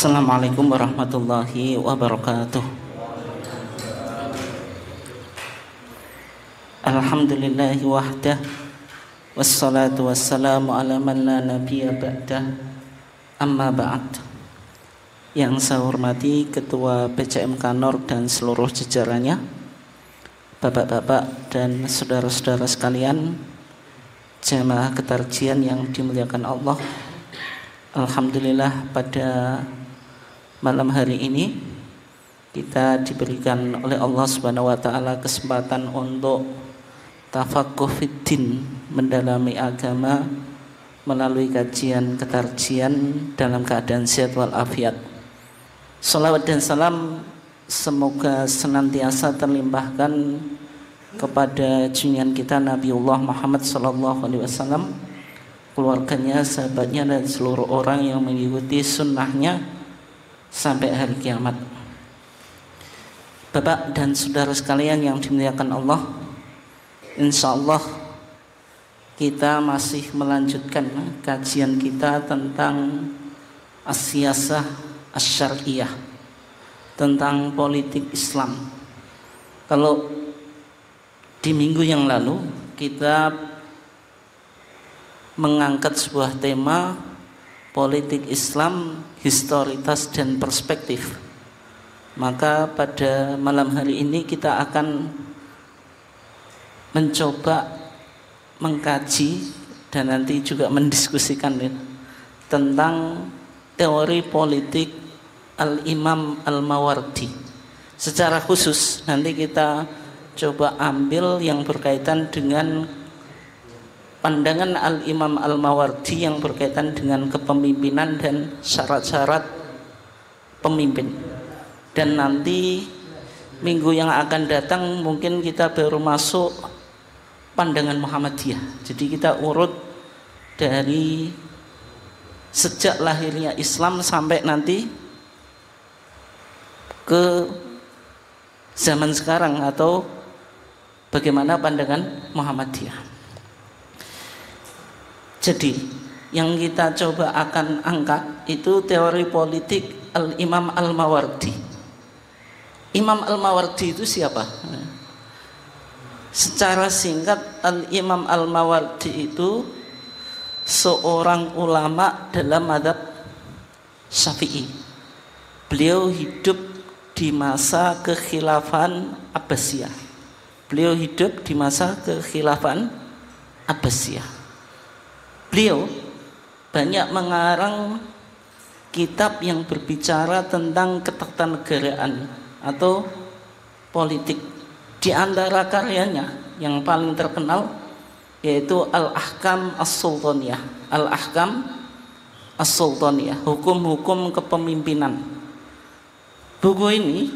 Assalamualaikum warahmatullahi wabarakatuh. Alhamdulillahi wahdah, wassalatu wassalamu ala man la nabiyya ba'dah. Amma ba'd. Yang saya hormati Ketua PCM Kanor dan seluruh jajarannya, bapak-bapak dan saudara-saudara sekalian, jamaah ketarjian yang dimuliakan Allah. Alhamdulillah pada malam hari ini kita diberikan oleh Allah Subhanahu wa taala kesempatan untuk tafaqquh fiddin, mendalami agama melalui kajian ketarjian dalam keadaan sehat wal afiat. Salawat dan salam semoga senantiasa terlimpahkan kepada junjungan kita Nabiullah Muhammad sallallahu alaihi wasallam, keluarganya, sahabatnya, dan seluruh orang yang mengikuti sunnahnya sampai hari kiamat. Bapak dan saudara sekalian yang dimuliakan Allah, insya Allah kita masih melanjutkan kajian kita tentang as-siyasah asy-syar'iyyah, tentang politik Islam. Kalau di minggu yang lalu kita mengangkat sebuah tema politik Islam, historitas dan perspektif, maka pada malam hari ini kita akan mencoba mengkaji dan nanti juga mendiskusikan tentang teori politik Al-Imam Al-Mawardi. Secara khusus nanti kita coba ambil yang berkaitan dengan pandangan Al-Imam Al-Mawardi yang berkaitan dengan kepemimpinan dan syarat-syarat pemimpin. Dan nanti minggu yang akan datang mungkin kita baru masuk pandangan Muhammadiyah. Jadi kita urut dari sejak lahirnya Islam sampai nanti ke zaman sekarang, atau bagaimana pandangan Muhammadiyah. Jadi yang kita coba akan angkat itu teori politik Al-Imam Al-Mawardi. Imam Al-Mawardi itu siapa? Secara singkat, Al-Imam Al-Mawardi itu seorang ulama dalam mazhab Syafi'i. Beliau hidup di masa kekhilafan Abbasiyah. Beliau hidup di masa kekhilafan Abbasiyah. Beliau banyak mengarang kitab yang berbicara tentang ketatanegaraan atau politik. Di antara karyanya yang paling terkenal yaitu Al-Ahkam As-Sultaniyah. Al-Ahkam As-Sultaniyah, hukum-hukum kepemimpinan. Buku ini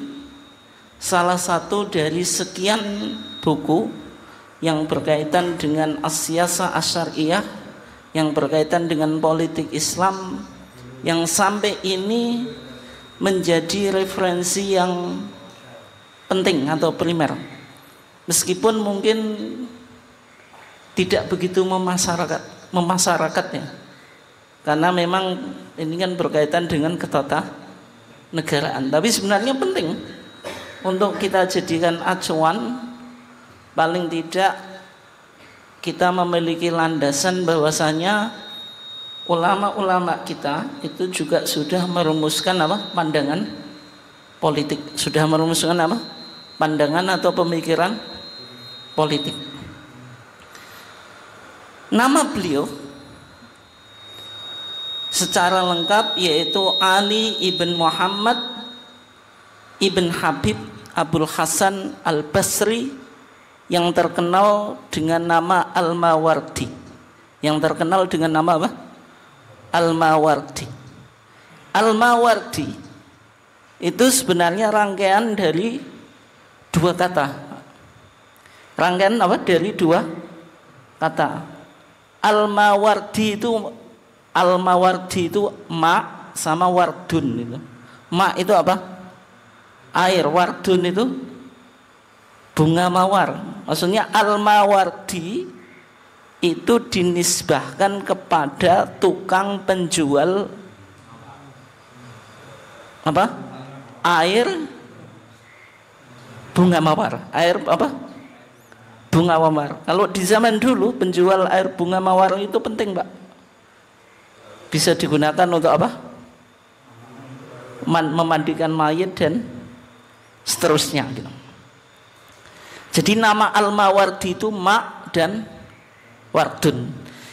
salah satu dari sekian buku yang berkaitan dengan as-siyasah asy-syar'iyyah, yang berkaitan dengan politik Islam, yang sampai ini menjadi referensi yang penting atau primer, meskipun mungkin tidak begitu memasyarakatnya, karena memang ini kan berkaitan dengan ketatanegaraan, tapi sebenarnya penting untuk kita jadikan acuan. Paling tidak kita memiliki landasan bahwasanya ulama-ulama kita itu juga sudah merumuskan pandangan politik, sudah merumuskan pandangan atau pemikiran politik. Nama beliau secara lengkap yaitu Ali ibn Muhammad ibn Habib Abul Hasan Al-Basri, yang terkenal dengan nama Al-Mawardi. Yang terkenal dengan nama apa? Al-Mawardi. Al-Mawardi itu sebenarnya rangkaian dari dua kata. Rangkaian apa? Dari dua kata. Al-Mawardi itu ma sama wardun itu. Ma itu apa? Air. Wardun itu bunga mawar. Maksudnya Al-Mawardi itu dinisbahkan kepada tukang penjual apa? Air bunga mawar. Air apa? Bunga mawar. Kalau di zaman dulu penjual air bunga mawar itu penting, Pak. Bisa digunakan untuk apa? Memandikan mayit dan seterusnya gitu. Jadi nama Al-Mawardi itu ma dan wardun.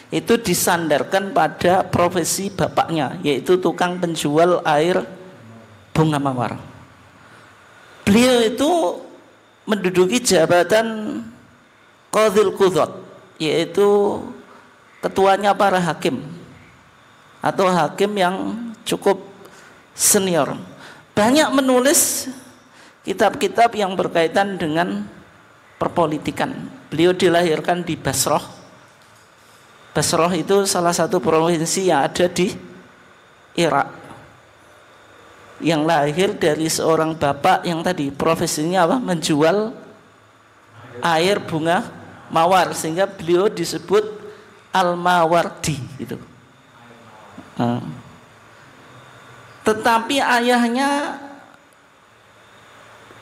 Itu disandarkan pada profesi bapaknya, yaitu tukang penjual air bunga mawar. Beliau itu menduduki jabatan Qadhil Qudhat, yaitu ketuanya para hakim atau hakim yang cukup senior. Banyak menulis kitab-kitab yang berkaitan dengan perpolitikan. Beliau dilahirkan di Basrah. Basrah itu salah satu provinsi yang ada di Irak, yang lahir dari seorang bapak yang tadi profesinya apa? Menjual air bunga mawar, sehingga beliau disebut Al-Mawardi gitu. Tetapi ayahnya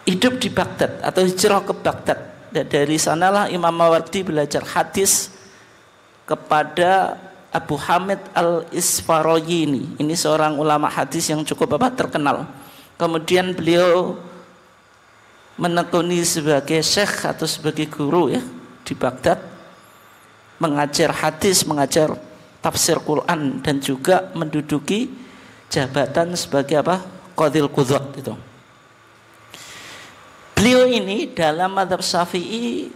hidup di Baghdad atau hijrah ke Baghdad. Dan dari sanalah Imam Mawardi belajar hadis kepada Abu Hamid Al-Isfarayini. Ini seorang ulama hadis yang cukup terkenal. Kemudian beliau menekuni sebagai syekh atau sebagai guru ya di Baghdad, mengajar hadis, mengajar tafsir Quran, dan juga menduduki jabatan sebagai Qadhil Qudhat itu. Beliau ini dalam mazhab Syafi'i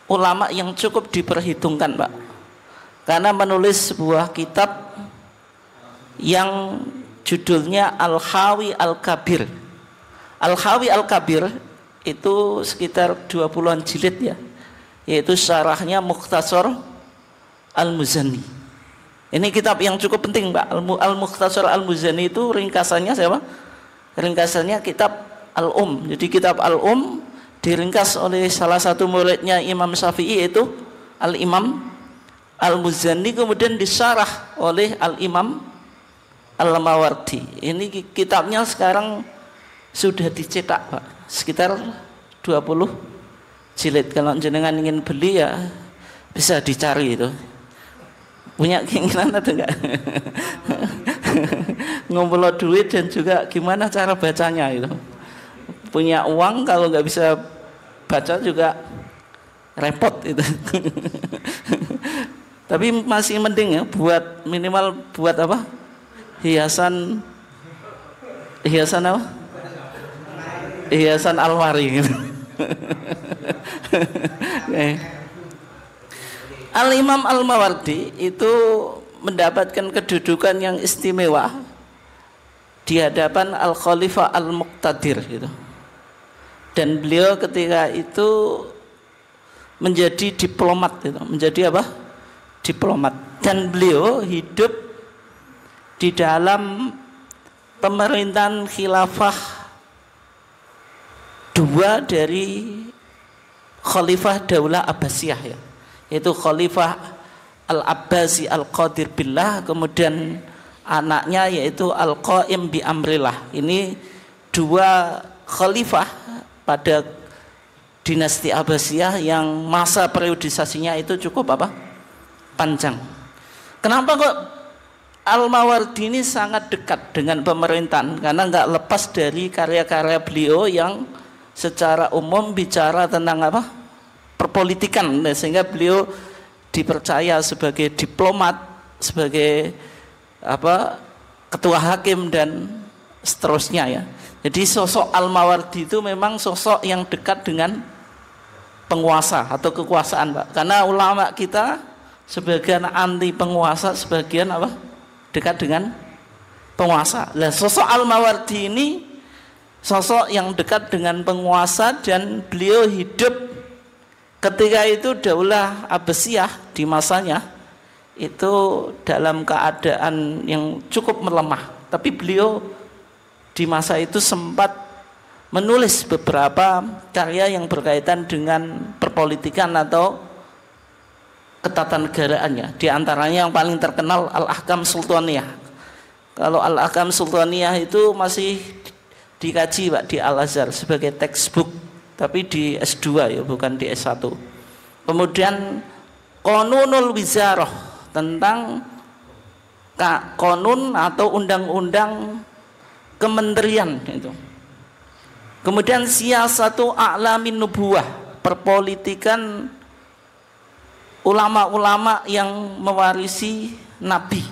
ulama yang cukup diperhitungkan, Pak, karena menulis sebuah kitab yang judulnya Al-Khawi Al-Kabir. Al-Khawi Al-Kabir itu sekitar 20-an jilid ya, yaitu syarahnya Mukhtasar Al-Muzani. Ini kitab yang cukup penting, Pak. Al-Mukhtasar Al-Muzani itu ringkasannya siapa? Ringkasannya kitab Al-Jadi kitab Al diringkas oleh salah satu muridnya Imam Syafi'i, yaitu Al-Imam Al-Muzani, kemudian disyarah oleh Al-Imam Al-Mawardi. Ini kitabnya sekarang sudah dicetak, Pak, sekitar 20 jilid. Kalau jenengan ingin beli ya bisa dicari itu. Punya keinginan atau enggak? Ngumpul duit dan juga gimana cara bacanya itu. Punya uang, kalau nggak bisa baca juga repot itu. Tapi masih mending ya, buat minimal buat apa? Hiasan apa? Hiasan almari gitu. Al-Imam Al-Mawardi itu mendapatkan kedudukan yang istimewa di hadapan Al-Khalifah Al-Muqtadir gitu. Dan beliau ketika itu menjadi diplomat gitu. Menjadi apa? Diplomat. Dan beliau hidup di dalam pemerintahan khilafah dua dari Khalifah Daulah Abbasiyah ya, yaitu Khalifah Al-Abbasi Al-Qadir Billah, kemudian anaknya yaitu Al-Qaim bi Amrillah. Ini dua khalifah pada dinasti Abbasiyah yang masa periodisasinya itu cukup panjang. Kenapa kok Al-Mawardi ini sangat dekat dengan pemerintahan? Karena nggak lepas dari karya-karya beliau yang secara umum bicara tentang perpolitikan, sehingga beliau dipercaya sebagai diplomat, sebagai ketua hakim dan seterusnya ya. Jadi sosok Al-Mawardi itu memang sosok yang dekat dengan penguasa atau kekuasaan, Pak. Karena ulama kita sebagian anti penguasa, sebagian dekat dengan penguasa. Nah, sosok Al-Mawardi ini sosok yang dekat dengan penguasa, dan beliau hidup ketika itu Daulah Abbasiyah di masanya itu dalam keadaan yang cukup melemah. Tapi beliau di masa itu sempat menulis beberapa karya yang berkaitan dengan perpolitikan atau ketatanegaraannya. Di antaranya yang paling terkenal Al-Ahkam Sultaniyah. Kalau Al-Ahkam Sultaniyah itu masih dikaji Pak di Al-Azhar sebagai textbook, tapi di S2 ya, bukan di S1. Kemudian Qanunul Wizarah, tentang konun atau undang-undang kementerian itu. Kemudian Siyasatu A'lamin Nubuwah, perpolitikan ulama-ulama yang mewarisi nabi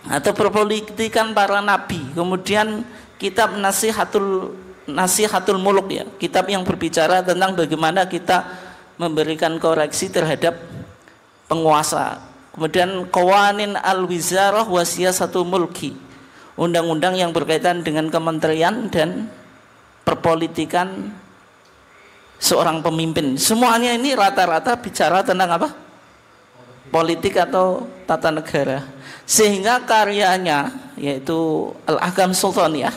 atau perpolitikan para nabi. Kemudian kitab Nasihatul Muluk ya, kitab yang berbicara tentang bagaimana kita memberikan koreksi terhadap penguasa. Kemudian Qawanin Al-Wizarah wa Siyasatul Mulki, undang-undang yang berkaitan dengan kementerian dan perpolitikan seorang pemimpin. Semuanya ini rata-rata bicara tentang apa? Politik atau tata negara. Sehingga karyanya yaitu Al-Ahkam Sultaniyah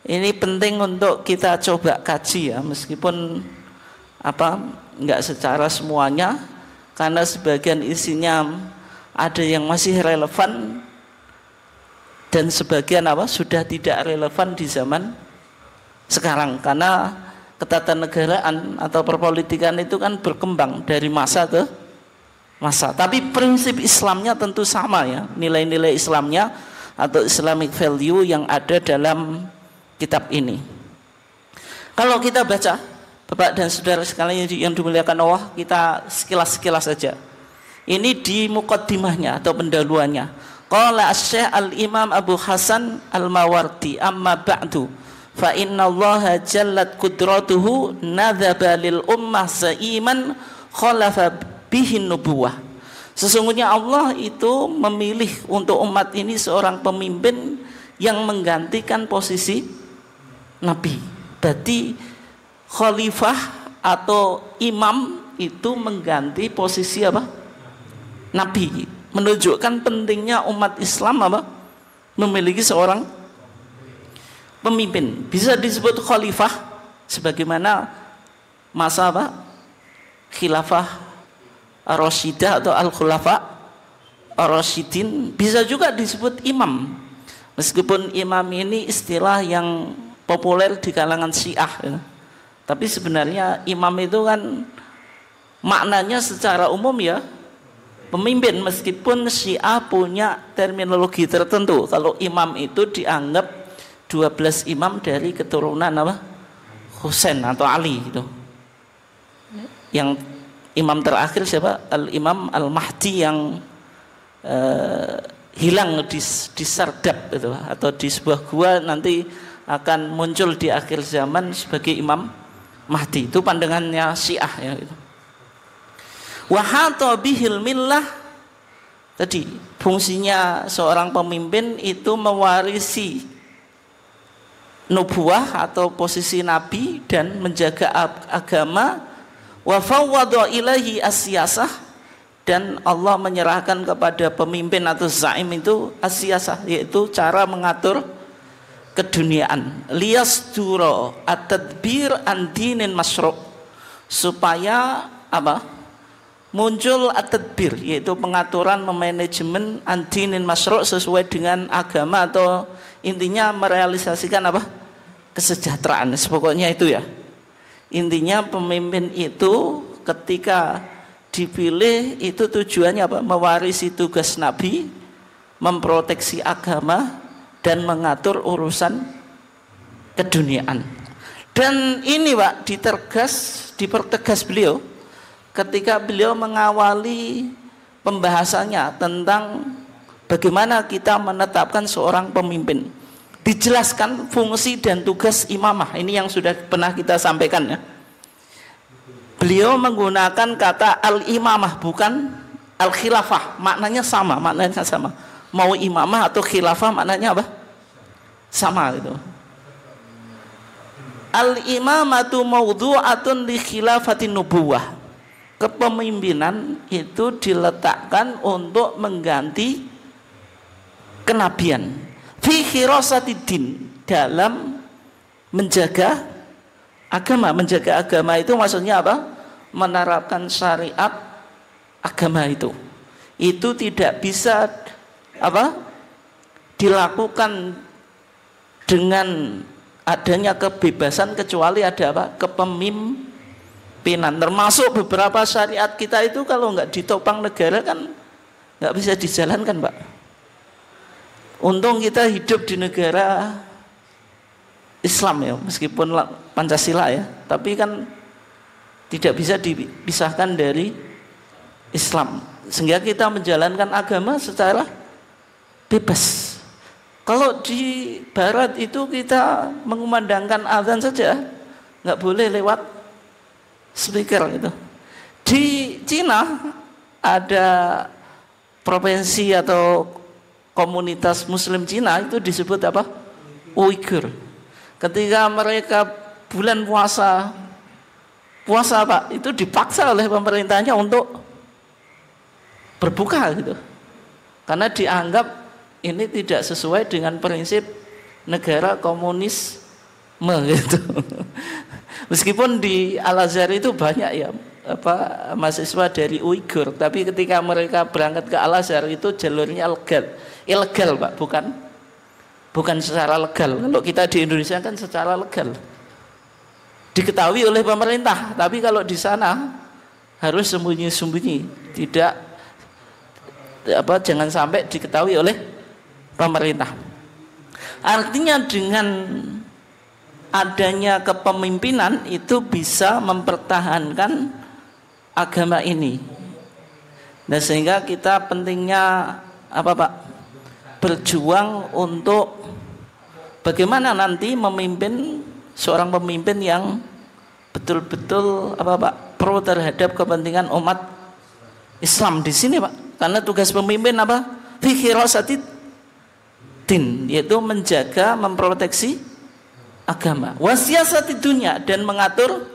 ini penting untuk kita coba kaji ya, meskipun enggak secara semuanya, karena sebagian isinya ada yang masih relevan dan sebagian sudah tidak relevan di zaman sekarang, karena ketatanegaraan atau perpolitikan itu kan berkembang dari masa ke masa. Tapi prinsip Islamnya tentu sama ya, nilai-nilai Islamnya atau Islamic value yang ada dalam kitab ini. Kalau kita baca, Bapak dan saudara sekalian yang dimuliakan Allah, kita sekilas-sekilas saja. Ini di muqaddimahnya atau pendahuluannya. Qala Asy-Syaikh Al-Imam Abu Hasan Al-Mawardi, amma ba'du fa inna Allah jallat qudratuhu nadzaba lil ummah sa'iman khalafa bihi nubuwah. Sesungguhnya Allah itu memilih untuk umat ini seorang pemimpin yang menggantikan posisi nabi. Berarti khalifah atau imam itu mengganti posisi nabi, menunjukkan pentingnya umat Islam memiliki seorang pemimpin. Bisa disebut khalifah sebagaimana masa khilafah Ar-Rasyidah atau Al-Khulafa Ar-Rasyidin. Bisa juga disebut imam, meskipun imam ini istilah yang populer di kalangan Syiah ya. Tapi sebenarnya imam itu kan maknanya secara umum ya pemimpin, meskipun Syiah punya terminologi tertentu. Kalau imam itu dianggap 12 imam dari keturunan Husain atau Ali gitu. Yang imam terakhir siapa? Al-Imam Al-Mahdi yang hilang di Sardab itu, atau di sebuah gua, nanti akan muncul di akhir zaman sebagai Imam Mahdi. Itu pandangannya Syiah ya gitu. Wa hata bihil millah, tadi fungsinya seorang pemimpin itu mewarisi nubuwah atau posisi nabi dan menjaga agama. Wa fawwada ilaihi as-siyasah, dan Allah menyerahkan kepada pemimpin atau zaim itu as-siyasah, yaitu cara mengatur keduniaan. Liyasdura at-tadbir an dinin masyru', supaya muncul at-tadbir, yaitu pengaturan, memanajemen an dinin masyru' sesuai dengan agama, atau intinya merealisasikan kesejahteraan. Pokoknya itu ya. Intinya pemimpin itu ketika dipilih itu tujuannya mewarisi tugas nabi, memproteksi agama, dan mengatur urusan keduniaan. Dan ini dipertegas beliau ketika beliau mengawali pembahasannya tentang bagaimana kita menetapkan seorang pemimpin. Dijelaskan fungsi dan tugas imamah. Ini yang sudah pernah kita sampaikan ya. Beliau menggunakan kata al-imamah, bukan al-khilafah. Maknanya sama. Mau imamah atau khilafah maknanya sama gitu. Al-imamatu mawdu'atun li khilafatin nubuwah. Kepemimpinan itu diletakkan untuk mengganti kenabian. Fi khirasatiddin, dalam menjaga agama. Menjaga agama itu maksudnya menerapkan syariat agama itu. Itu tidak bisa dilakukan dengan adanya kebebasan kecuali ada apa? Kepemimpinan. Termasuk beberapa syariat kita itu kalau nggak ditopang negara kan nggak bisa dijalankan, Pak. Untung kita hidup di negara Islam ya, meskipun Pancasila ya, tapi kan tidak bisa dipisahkan dari Islam, sehingga kita menjalankan agama secara bebas. Kalau di Barat itu kita mengumandangkan azan saja nggak boleh lewat speaker gitu. Di Cina ada provinsi atau komunitas Muslim Cina itu disebut apa? Uighur. Ketika mereka bulan puasa Pak, itu dipaksa oleh pemerintahnya untuk berbuka gitu, karena dianggap ini tidak sesuai dengan prinsip negara komunisme gitu. Meskipun di Al-Azhar itu banyak ya mahasiswa dari Uighur, tapi ketika mereka berangkat ke Al-Azhar itu jalurnya ilegal Pak, bukan secara legal. Kalau kita di Indonesia kan secara legal, diketahui oleh pemerintah, tapi kalau di sana harus sembunyi-sembunyi, jangan sampai diketahui oleh pemerintah. Artinya dengan adanya kepemimpinan itu bisa mempertahankan agama ini. Nah, sehingga kita pentingnya apa Pak? Berjuang untuk bagaimana nanti memimpin seorang pemimpin yang betul-betul pro terhadap kepentingan umat Islam di sini Pak. Karena tugas pemimpin apa? Fi khirasatid din, yaitu menjaga, memproteksi agama. Wasiasatid dunya, dan mengatur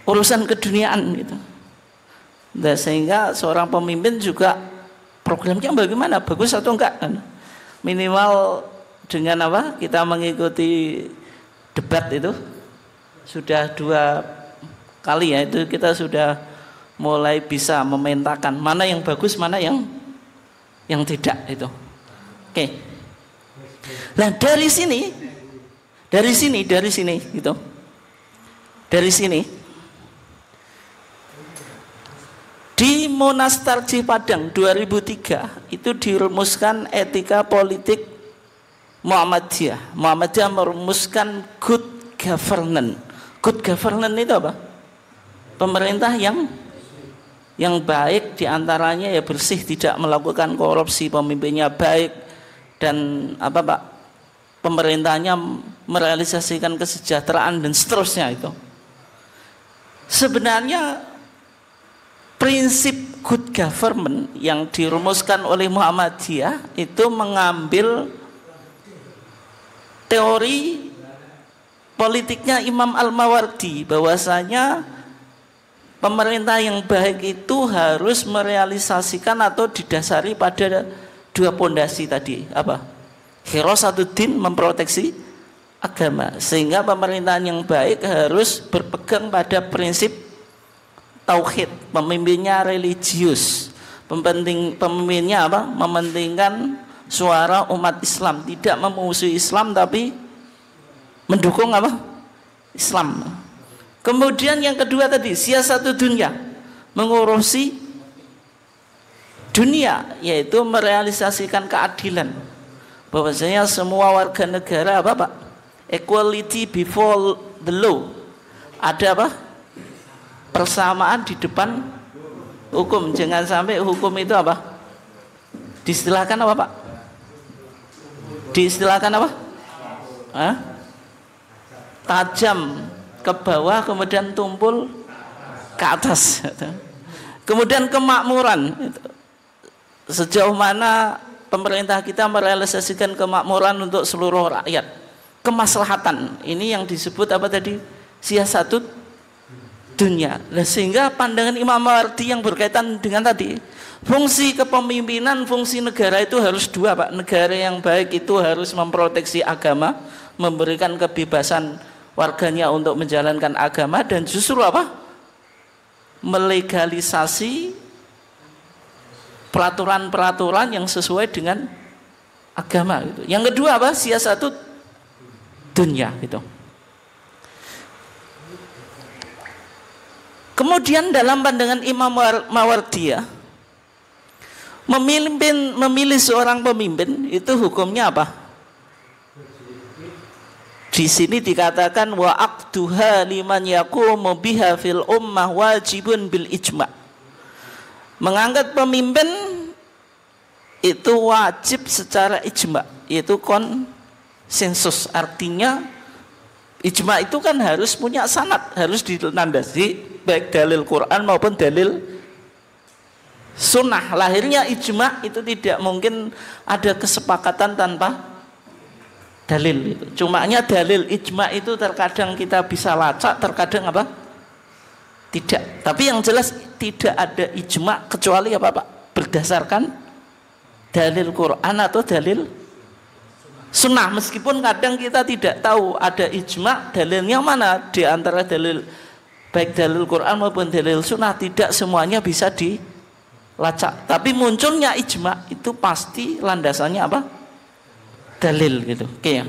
urusan keduniaan gitu. Nah, sehingga seorang pemimpin juga programnya bagaimana, bagus atau enggak? Minimal dengan apa? Kita mengikuti debat itu sudah 2 kali ya, itu kita sudah mulai bisa memetakan mana yang bagus, mana yang tidak itu. Oke. Nah, dari sini gitu. Dari sini di Monastarji Padang 2003 itu dirumuskan etika politik Muhammadiyah. Muhammadiyah merumuskan good governance. Good governance itu apa? Pemerintah yang baik, diantaranya ya bersih, tidak melakukan korupsi, pemimpinnya baik, dan pemerintahnya merealisasikan kesejahteraan dan seterusnya itu. Sebenarnya prinsip good government yang dirumuskan oleh Muhammadiyah itu mengambil teori politiknya Imam Al-Mawardi, bahwasanya pemerintah yang baik itu harus merealisasikan atau didasari pada 2 pondasi tadi, Khirasatuddin, memproteksi agama, sehingga pemerintahan yang baik harus berpegang pada prinsip tauhid, pemimpinnya religius, pemimpinnya mementingkan suara umat Islam, tidak memusuhi Islam tapi mendukung Islam. Kemudian yang kedua tadi, siasatu dunia, mengurusi dunia, yaitu merealisasikan keadilan, bahwasanya semua warga negara equality before the law, ada persamaan di depan hukum. Jangan sampai hukum itu diistilahkan Pak? Diistilahkan tajam ke bawah, kemudian tumpul ke atas. Kemudian kemakmuran, sejauh mana pemerintah kita merealisasikan kemakmuran untuk seluruh rakyat, kemaslahatan, ini yang disebut siasatut dunia. Sehingga pandangan Imam Mawardi yang berkaitan dengan tadi, fungsi kepemimpinan, fungsi negara itu harus 2 Pak. Negara yang baik itu harus memproteksi agama, memberikan kebebasan warganya untuk menjalankan agama, dan justru melegalisasi peraturan-peraturan yang sesuai dengan agama gitu. Yang kedua apa? Siasatut dunia gitu. Kemudian dalam pandangan Imam Mawardiyah, memilih seorang pemimpin itu hukumnya apa? Di sini dikatakan wa aqduha liman yaqumu biha fil ummah wajibun bil ijma'. Mengangkat pemimpin itu wajib secara ijma', yaitu konsensus. Artinya ijma' itu kan harus punya sanad, harus dilandasi baik dalil Quran maupun dalil sunnah. Lahirnya ijma' itu tidak mungkin ada kesepakatan tanpa dalil itu. Cumanya dalil ijma' itu terkadang kita bisa lacak, terkadang apa? Tidak. Tapi yang jelas tidak ada ijma' kecuali apa Pak? Berdasarkan dalil Quran atau dalil sunnah. Meskipun kadang kita tidak tahu ada ijma' dalilnya mana di antara dalil baik dalil Quran maupun dalil sunnah, tidak semuanya bisa dilacak. Tapi munculnya ijma' itu pasti landasannya apa? Dalil gitu. Oke ya.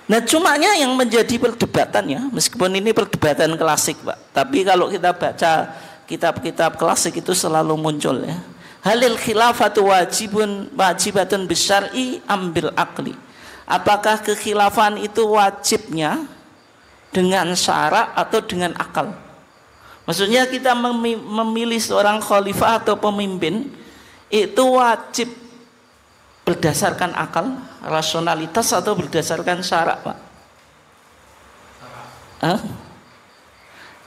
Nah, cumanya yang menjadi perdebatannya, meskipun ini perdebatan klasik, Pak. Tapi kalau kita baca kitab-kitab klasik itu selalu muncul ya. Halil khilafatu wajibatun bisyar'i ambil akli. Apakah kekhilafan itu wajibnya dengan syara atau dengan akal? Maksudnya kita memilih seorang khalifah atau pemimpin itu wajib berdasarkan akal, rasionalitas atau berdasarkan syara, Pak?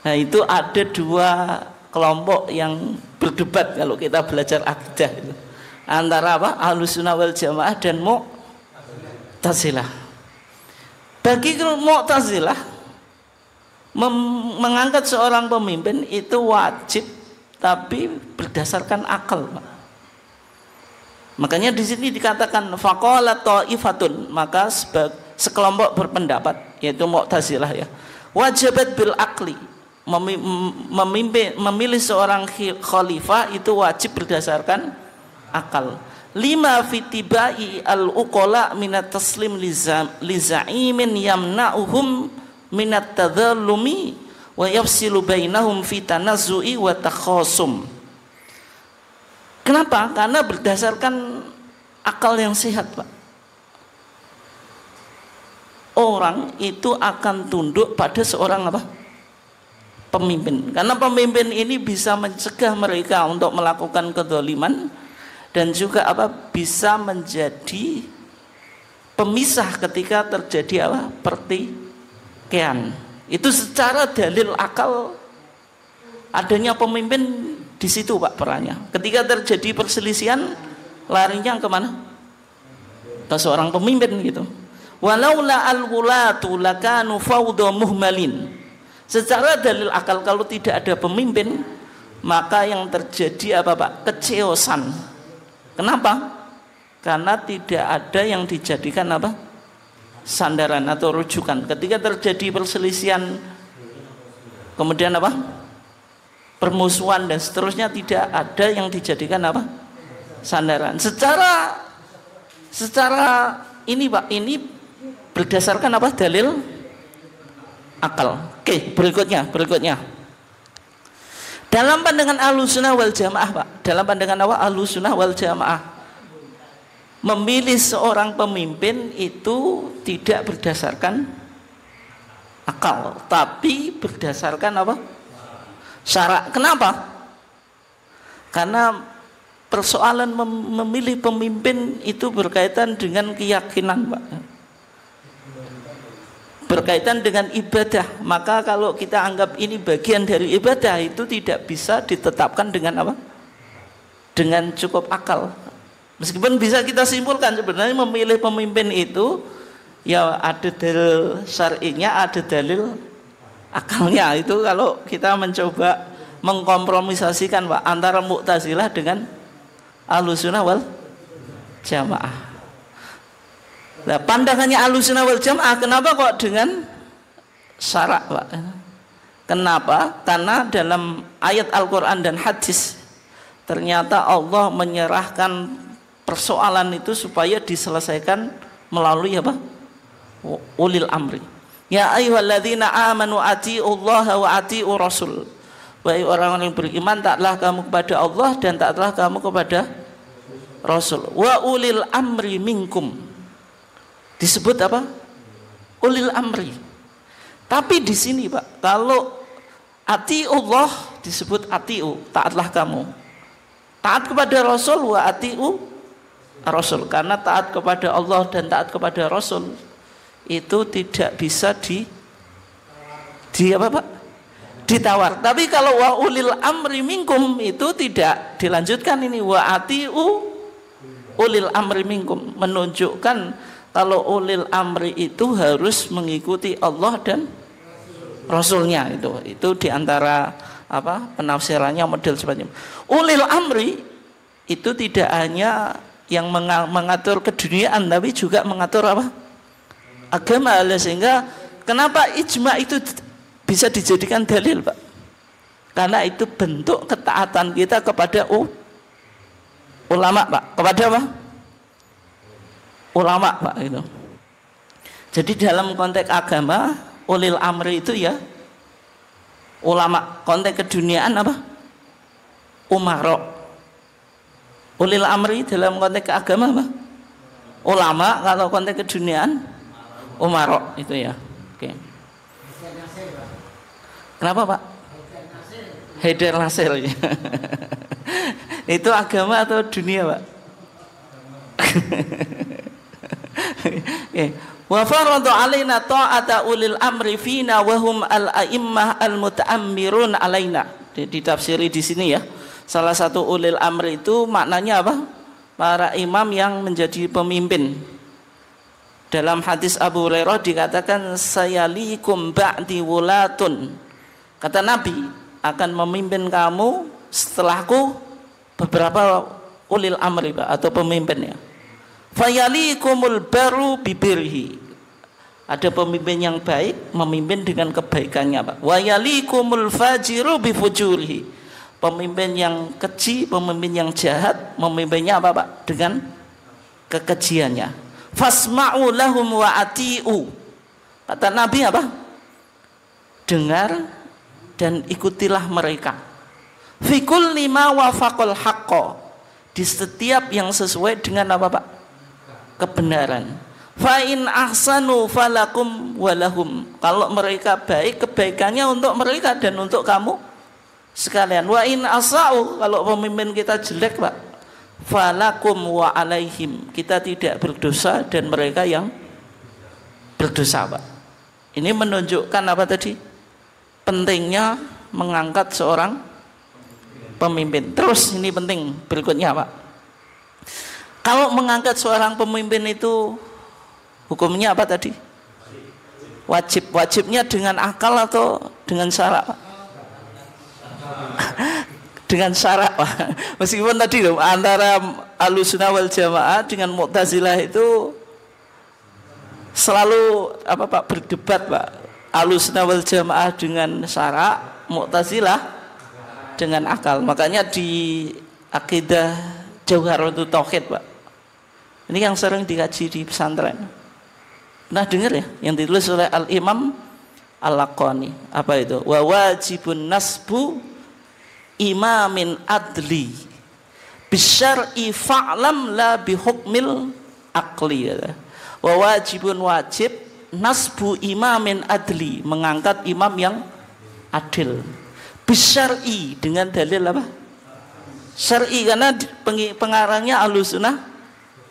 Nah, itu ada dua kelompok yang berdebat kalau kita belajar akidah itu. Antara apa? Ahlussunnah wal Jamaah dan Mu'tazilah. Bagi Mu'tazilah, mengangkat seorang pemimpin itu wajib tapi berdasarkan akal, Pak. Makanya di sini dikatakan faqala ta'ifatun, maka sekelompok berpendapat yaitu Mu'tazilah ya. Wajibat bil akli, memilih seorang khalifah itu wajib berdasarkan akal. Lima fitibai al-uqala minat taslim li za'imin yamna'uhum minat tadhallumi wa yafsilu bainahum fi tanazzu'i wa takhasum. Kenapa? Karena berdasarkan akal yang sehat, Pak. Orang itu akan tunduk pada seorang apa? Pemimpin. Karena pemimpin ini bisa mencegah mereka untuk melakukan kedzaliman dan juga apa? Bisa menjadi pemisah ketika terjadi apa? Pertikaian. Itu secara dalil akal adanya pemimpin di situ, Pak, perannya. Ketika terjadi perselisihan, larinya kemana? Ke seorang pemimpin gitu. Walaula al-wulatu lakanu fawda muhmalin. Secara dalil akal kalau tidak ada pemimpin, maka yang terjadi apa, Pak? Kechaosan. Kenapa? Karena tidak ada yang dijadikan apa? Sandaran atau rujukan. Ketika terjadi perselisihan, kemudian apa? Permusuhan dan seterusnya, tidak ada yang dijadikan apa? Sandaran. Secara ini, Pak, ini berdasarkan apa? Dalil akal. Oke, berikutnya. Dalam pandangan Ahlussunnah wal Jamaah, Pak, dalam pandangan apa? Ahlussunnah wal Jamaah, memilih seorang pemimpin itu tidak berdasarkan akal, tapi berdasarkan apa? Syara. Kenapa? Karena persoalan memilih pemimpin itu berkaitan dengan keyakinan, Pak. Berkaitan dengan ibadah. Maka kalau kita anggap ini bagian dari ibadah, itu tidak bisa ditetapkan dengan apa? Dengan cukup akal. Meskipun bisa kita simpulkan sebenarnya memilih pemimpin itu ya ada dalil syar'inya, ada dalil akalnya. Itu kalau kita mencoba mengkompromisasikan, Pak, antara Mu'tazilah dengan Ahlussunnah wal Jamaah. Nah, pandangannya Ahlussunnah wal Jamaah kenapa kok dengan syarak, Pak? Kenapa? Karena dalam ayat Al-Quran dan hadis ternyata Allah menyerahkan persoalan itu supaya diselesaikan melalui apa? Ulil amri. Ya ayyuhalladzina amanu atiullaha wa atiur rasul. Wahai orang-orang yang beriman, taatlah kamu kepada Allah dan taatlah kamu kepada Rasul. Wa ulil amri minkum. Disebut apa? Ulil amri. Tapi di sini Pak, kalau atiullah disebut atiu, taatlah kamu. Taat kepada Rasul wa atiu Rasul, karena taat kepada Allah dan taat kepada Rasul itu tidak bisa di apa Pak? Ditawar. Tapi kalau wa ulil amri minkum itu tidak dilanjutkan, ini wa atiu ulil amri minkum, menunjukkan kalau ulil amri itu harus mengikuti Allah dan Rasulnya. Itu diantara apa penafsirannya model seperti itu. Ulil amri itu tidak hanya yang mengatur keduniaan, tapi juga mengatur apa? Agama. Sehingga kenapa ijma itu bisa dijadikan dalil Pak? Karena itu bentuk ketaatan kita kepada ulama Pak. Kepada apa? Ulama Pak itu. Jadi dalam konteks agama ulil amri itu ya ulama. Konteks keduniaan apa? Umaro. Ulil amri dalam konteks agama apa? Ulama. Kalau konteks keduniaan umaro itu ya. Oke. Kenapa Pak? Haidar Nasir. Itu agama atau dunia Pak? Wa faradu alaina ta'ata ulil amri fina wa hum al-a'immah al-muta'ammirun alaina. Ditafsiri di sini ya. Salah satu ulil amri itu maknanya apa? Para imam yang menjadi pemimpin. Dalam hadis Abu Hurairah dikatakan sayalikum ba'di wulatun. Kata Nabi, akan memimpin kamu setelahku beberapa ulil amri atau pemimpinnya. Fayalikumul baru bibirhi. Ada pemimpin yang baik memimpin dengan kebaikannya Pak. Wayalikumul fajiru bifujurihi. Pemimpin yang keji, pemimpin yang jahat memimpinnya apa Pak? Dengan kekejiannya. Fasma'u lahum wa atiu. Kata Nabi apa? Dengar dan ikutilah mereka. Fikul lima wafaqul haqqo. Di setiap yang sesuai dengan apa Pak? Kebenaran. Fa in ahsanu falakum walahum. Kalau mereka baik, kebaikannya untuk mereka dan untuk kamu sekalian. Wa in asau, kalau pemimpin kita jelek Pak, falakum wa alaihim. Kita tidak berdosa dan mereka yang berdosa Pak. Ini menunjukkan apa tadi? Pentingnya mengangkat seorang pemimpin. Terus ini penting berikutnya Pak. Kalau mengangkat seorang pemimpin itu hukumnya apa tadi? Wajib. Wajibnya dengan akal atau dengan syarak Pak? Dengan syarak Pak. Meskipun tadi loh, antara Ahlussunnah wal Jamaah dengan Mu'tazilah itu selalu apa Pak berdebat Pak. Ahlussunnah wal Jamaah dengan syarak, Mu'tazilah dengan akal. Makanya di akidah Jauharatul Tauhid Pak, ini yang sering dikaji di pesantren. Nah dengar ya, yang ditulis oleh Al-Imam Al-Laqani. Apa itu? Wa wajibun nasbu imamin adli bisyar'i fa'lam la bihukmil aqli. Wa wajibun wajib nasbu imamin adli, mengangkat imam yang adil. Bisyar'i, dengan dalil apa? Syar'i, karena pengarangnya Ahlussunnah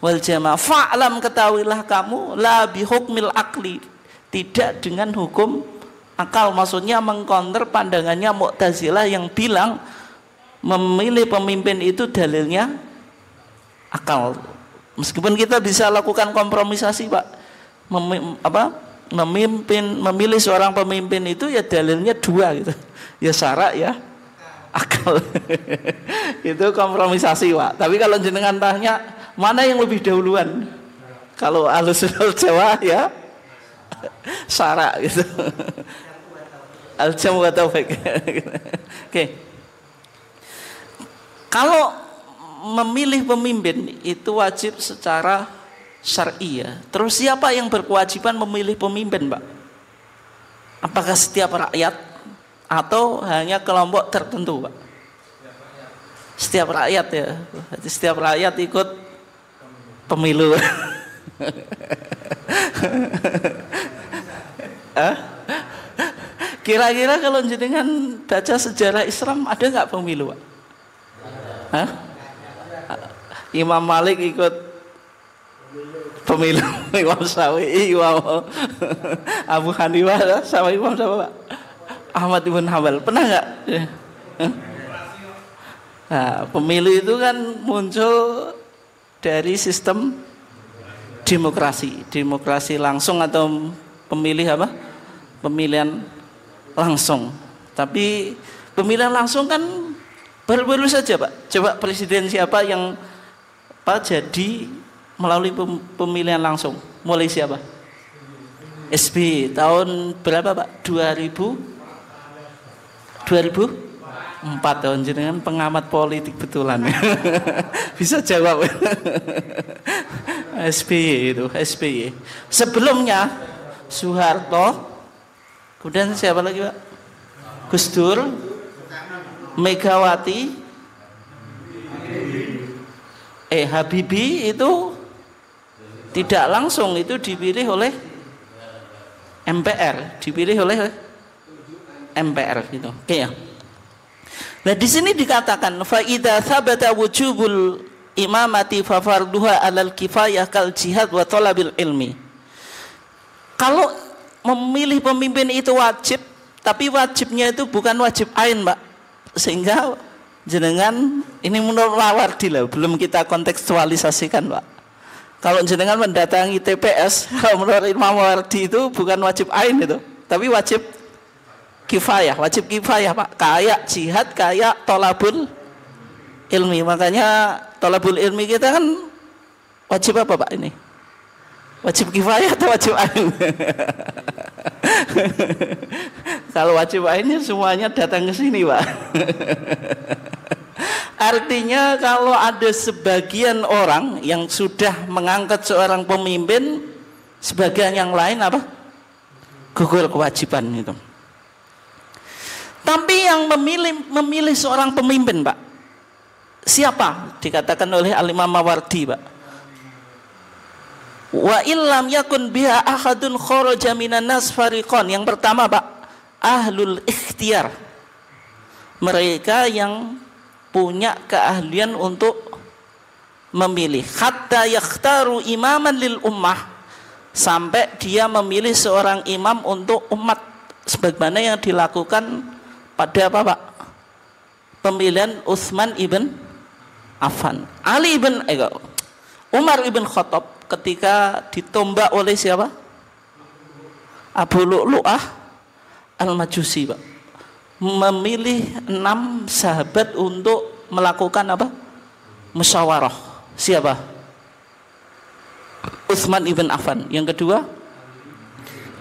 wal Jamaah. Fa'lam, ketahuilah kamu, la bihukmil aqli, tidak dengan hukum akal. Maksudnya mengkonter pandangannya Mu'tazilah yang bilang memilih pemimpin itu dalilnya akal. Meskipun kita bisa lakukan kompromisasi Pak, memilih seorang pemimpin itu ya dalilnya dua gitu, ya syarak ya akal. Itu kompromisasi Pak. Tapi kalau jenengan tanya mana yang lebih dahuluan, kalau Ahlussunnah wal Jamaah ya syarak gitu. Al-jamu wa taufiq. Oke. Kalau memilih pemimpin itu wajib secara syar'i ya. Terus siapa yang berkewajiban memilih pemimpin, Pak? Apakah setiap rakyat atau hanya kelompok tertentu, Pak? Setiap rakyat ya. Setiap rakyat ikut pemilu. Kira-kira kalau jenengan baca sejarah Islam ada nggak pemilu, Pak? Hah? Imam Malik ikut pemilu, Imam Syafi'i, Imam Abu Hanifah, sama Imam siapa, Pak? Ahmad ibn Hanbal. Pernah nggak? Nah, pemilu itu kan muncul dari sistem demokrasi langsung atau pemilih apa? Pemilihan langsung. Tapi pemilihan langsung kan baru-baru saja, Pak. Coba presiden siapa yang jadi melalui pemilihan langsung? Mulai siapa? SBY. Tahun berapa, Pak? 2004 tahun. Jenengan pengamat politik betulan. Bisa jawab. SBY itu, SBY. Sebelumnya Soeharto, kemudian siapa lagi, Pak? Gus Dur, Megawati, Habibie itu tidak langsung, itu dipilih oleh MPR, gitu. Oke ya. Nah, di sini dikatakan fa idza thabata wujubul imamati fa farduha 'alal kifayah kal jihad wa talabil ilmi. Kalau memilih pemimpin itu wajib, tapi wajibnya itu bukan wajib ain, Pak. Sehingga jenengan ini menurut Mawardi lah, belum kita kontekstualisasikan, Pak. Kalau jenengan mendatangi TPS, kalau menurut Imam Mawardi itu bukan wajib ain itu, tapi wajib kifayah, Pak. Kayak jihad, kayak tolabul ilmi. Makanya tolabul ilmi kita kan wajib apa, Pak, ini? Wajib kifayah atau wajib ain? Kalau wajib ainnya semuanya datang ke sini, Pak. Artinya kalau ada sebagian orang yang sudah mengangkat seorang pemimpin, sebagian yang lain apa? Gugur kewajiban itu. Tapi yang memilih seorang pemimpin, Pak, siapa? Dikatakan oleh Al-Imam Mawardi, Pak. Wa illam yakun biha ahadun kharaja minan nas fariqan. Yang pertama, Pak, ahlul ikhtiyar. Mereka yang punya keahlian untuk memilih. Hatta yakhtaru imaman lil ummah. Sampai dia memilih seorang imam untuk umat, sebagaimana yang dilakukan pada apa, Pak? Pemilihan Utsman ibn Affan. Umar ibn Khattab ketika ditombak oleh siapa? Abu Lu'lu'ah Al-Majusi, Pak. Memilih 6 sahabat untuk melakukan apa? Musyawarah. Siapa? Utsman ibn Affan. Yang kedua,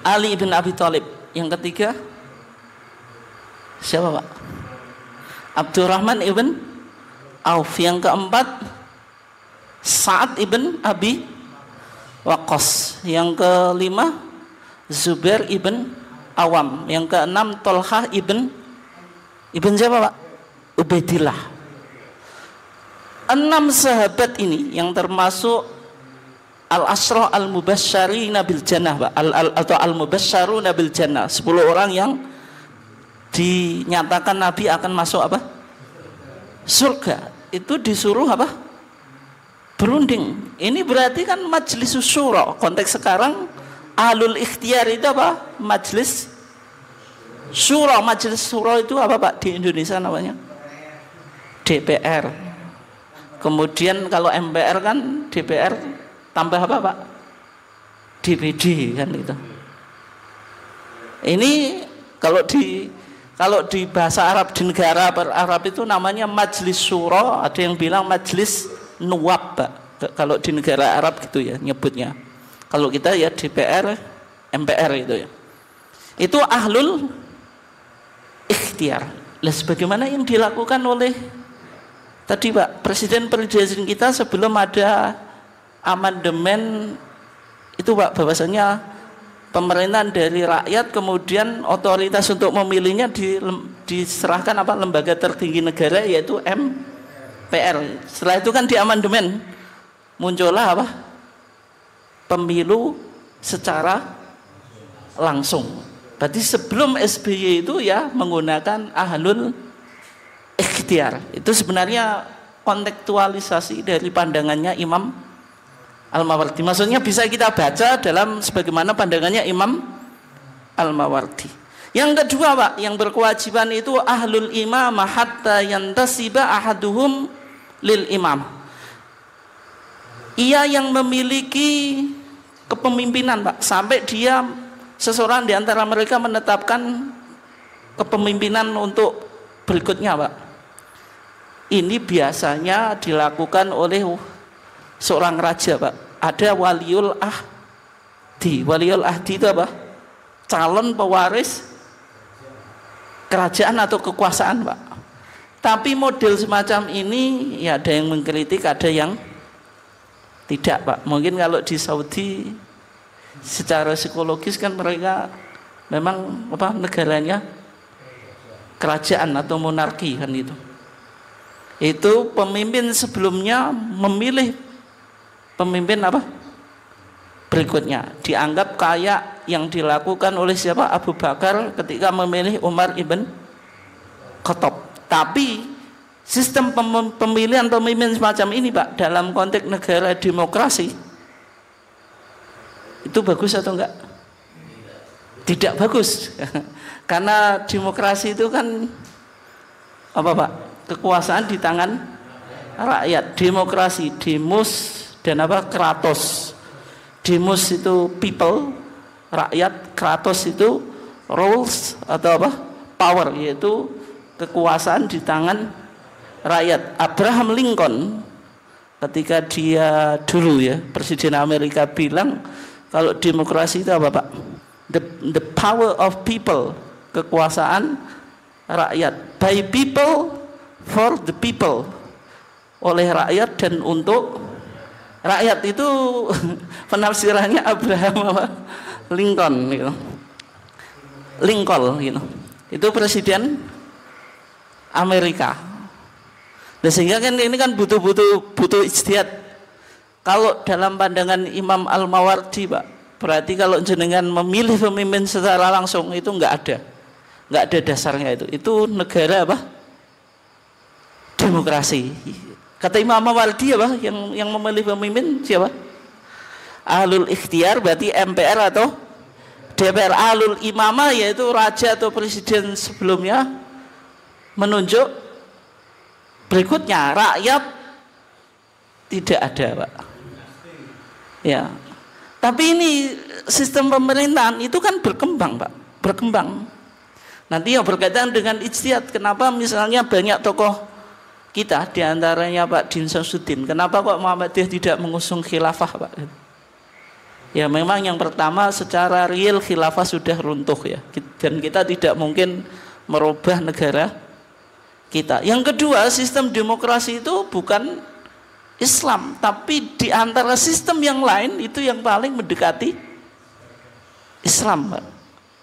Ali ibn Abi Thalib. Yang ketiga, siapa, Pak? Abdurrahman ibn Auf. Yang keempat, Sa'ad ibn Abi Waqqas. Yang kelima, Zubair ibn Awam. Yang keenam, Tolhah ibn siapa, Pak? Ubaidillah. 6 sahabat ini yang termasuk al-asyrah al-mubasysyarina bil jannah, Pak. Atau al-mubasysyaruna bil jannah. 10 orang yang dinyatakan Nabi akan masuk apa? Surga. Itu disuruh apa? Berunding. Ini berarti kan majlis syura. Konteks sekarang ahlul ikhtiyar itu apa? Majlis syura. Majlis syura itu apa, Pak, di Indonesia namanya? DPR. Kemudian kalau MPR kan DPR tambah apa, Pak? DPD kan itu. Ini kalau di bahasa Arab, di negara Arab itu namanya majlis syura, ada yang bilang majlis nuwab, Pak. Kalau di negara Arab gitu ya nyebutnya. Kalau kita ya DPR, MPR itu ya. Itu ahlul ikhtiar. Lah sebagaimana yang dilakukan oleh Tadi Pak, presiden kita sebelum ada amandemen itu Pak, bahwasanya pemerintahan dari rakyat, kemudian otoritas untuk memilihnya diserahkan apa, lembaga tertinggi negara, yaitu MPR. Setelah itu kan di amandemen muncullah apa, pemilu secara langsung. Berarti sebelum SBY itu ya menggunakan ahlul ikhtiar. Itu sebenarnya kontekstualisasi dari pandangannya Imam Al-Mawardi. Maksudnya bisa kita baca dalam sebagaimana pandangannya Imam Al-Mawardi. Yang kedua Pak, yang berkewajiban itu ahlul imamah hatta yantasiba ahaduhum lil imam. Ia yang memiliki kepemimpinan Pak, sampai dia seseorang di antara mereka menetapkan kepemimpinan untuk berikutnya Pak. Ini biasanya dilakukan oleh seorang raja Pak. Ada waliul ahdi. Waliul ahdi itu apa? Calon pewaris kerajaan atau kekuasaan Pak. Tapi model semacam ini ya ada yang mengkritik, ada yang tidak Pak. Mungkin kalau di Saudi secara psikologis kan mereka memang apa, negaranya kerajaan atau monarki kan itu. Itu pemimpin sebelumnya memilih pemimpin apa berikutnya, dianggap kayak yang dilakukan oleh siapa, Abu Bakar ketika memilih Umar ibn Khattab. Tapi sistem pemilihan pemimpin semacam ini Pak, dalam konteks negara demokrasi itu bagus atau enggak? Tidak bagus. Karena demokrasi itu kan apa Pak, kekuasaan di tangan rakyat. Demokrasi, demos dan apa, kratos. Demos itu people, rakyat. Kratos itu rules atau apa, power, yaitu kekuasaan di tangan rakyat. Abraham Lincoln ketika dia dulu ya presiden Amerika bilang kalau demokrasi itu apa Pak, the power of people, kekuasaan rakyat, by people for the people, oleh rakyat dan untuk rakyat. Itu penafsirannya Abraham apa? Lincoln gitu. Lincoln gitu. Itu presiden Amerika. Nah, sehingga kan ini kan butuh ijtihad. Kalau dalam pandangan Imam Al-Mawardi Pak, berarti kalau jenengan memilih pemimpin secara langsung itu enggak ada dasarnya itu. Itu negara apa? Demokrasi. Kata Imam Al-Mawardi apa? Yang memilih pemimpin siapa? Ahlul ikhtiar, berarti MPR atau DPR. Ahlul imamah yaitu raja atau presiden sebelumnya menunjuk berikutnya. Rakyat tidak ada Pak. Ya. Tapi ini sistem pemerintahan itu kan berkembang Pak, berkembang. Nanti yang berkaitan dengan ijtihad, kenapa misalnya banyak tokoh kita diantaranya Pak Din Syamsuddin, kenapa kok Muhammadiyah tidak mengusung khilafah Pak? Ya memang yang pertama secara real khilafah sudah runtuh ya, dan kita tidak mungkin merubah negara kita. Yang kedua, sistem demokrasi itu bukan Islam, tapi di antara sistem yang lain itu yang paling mendekati Islam Pak.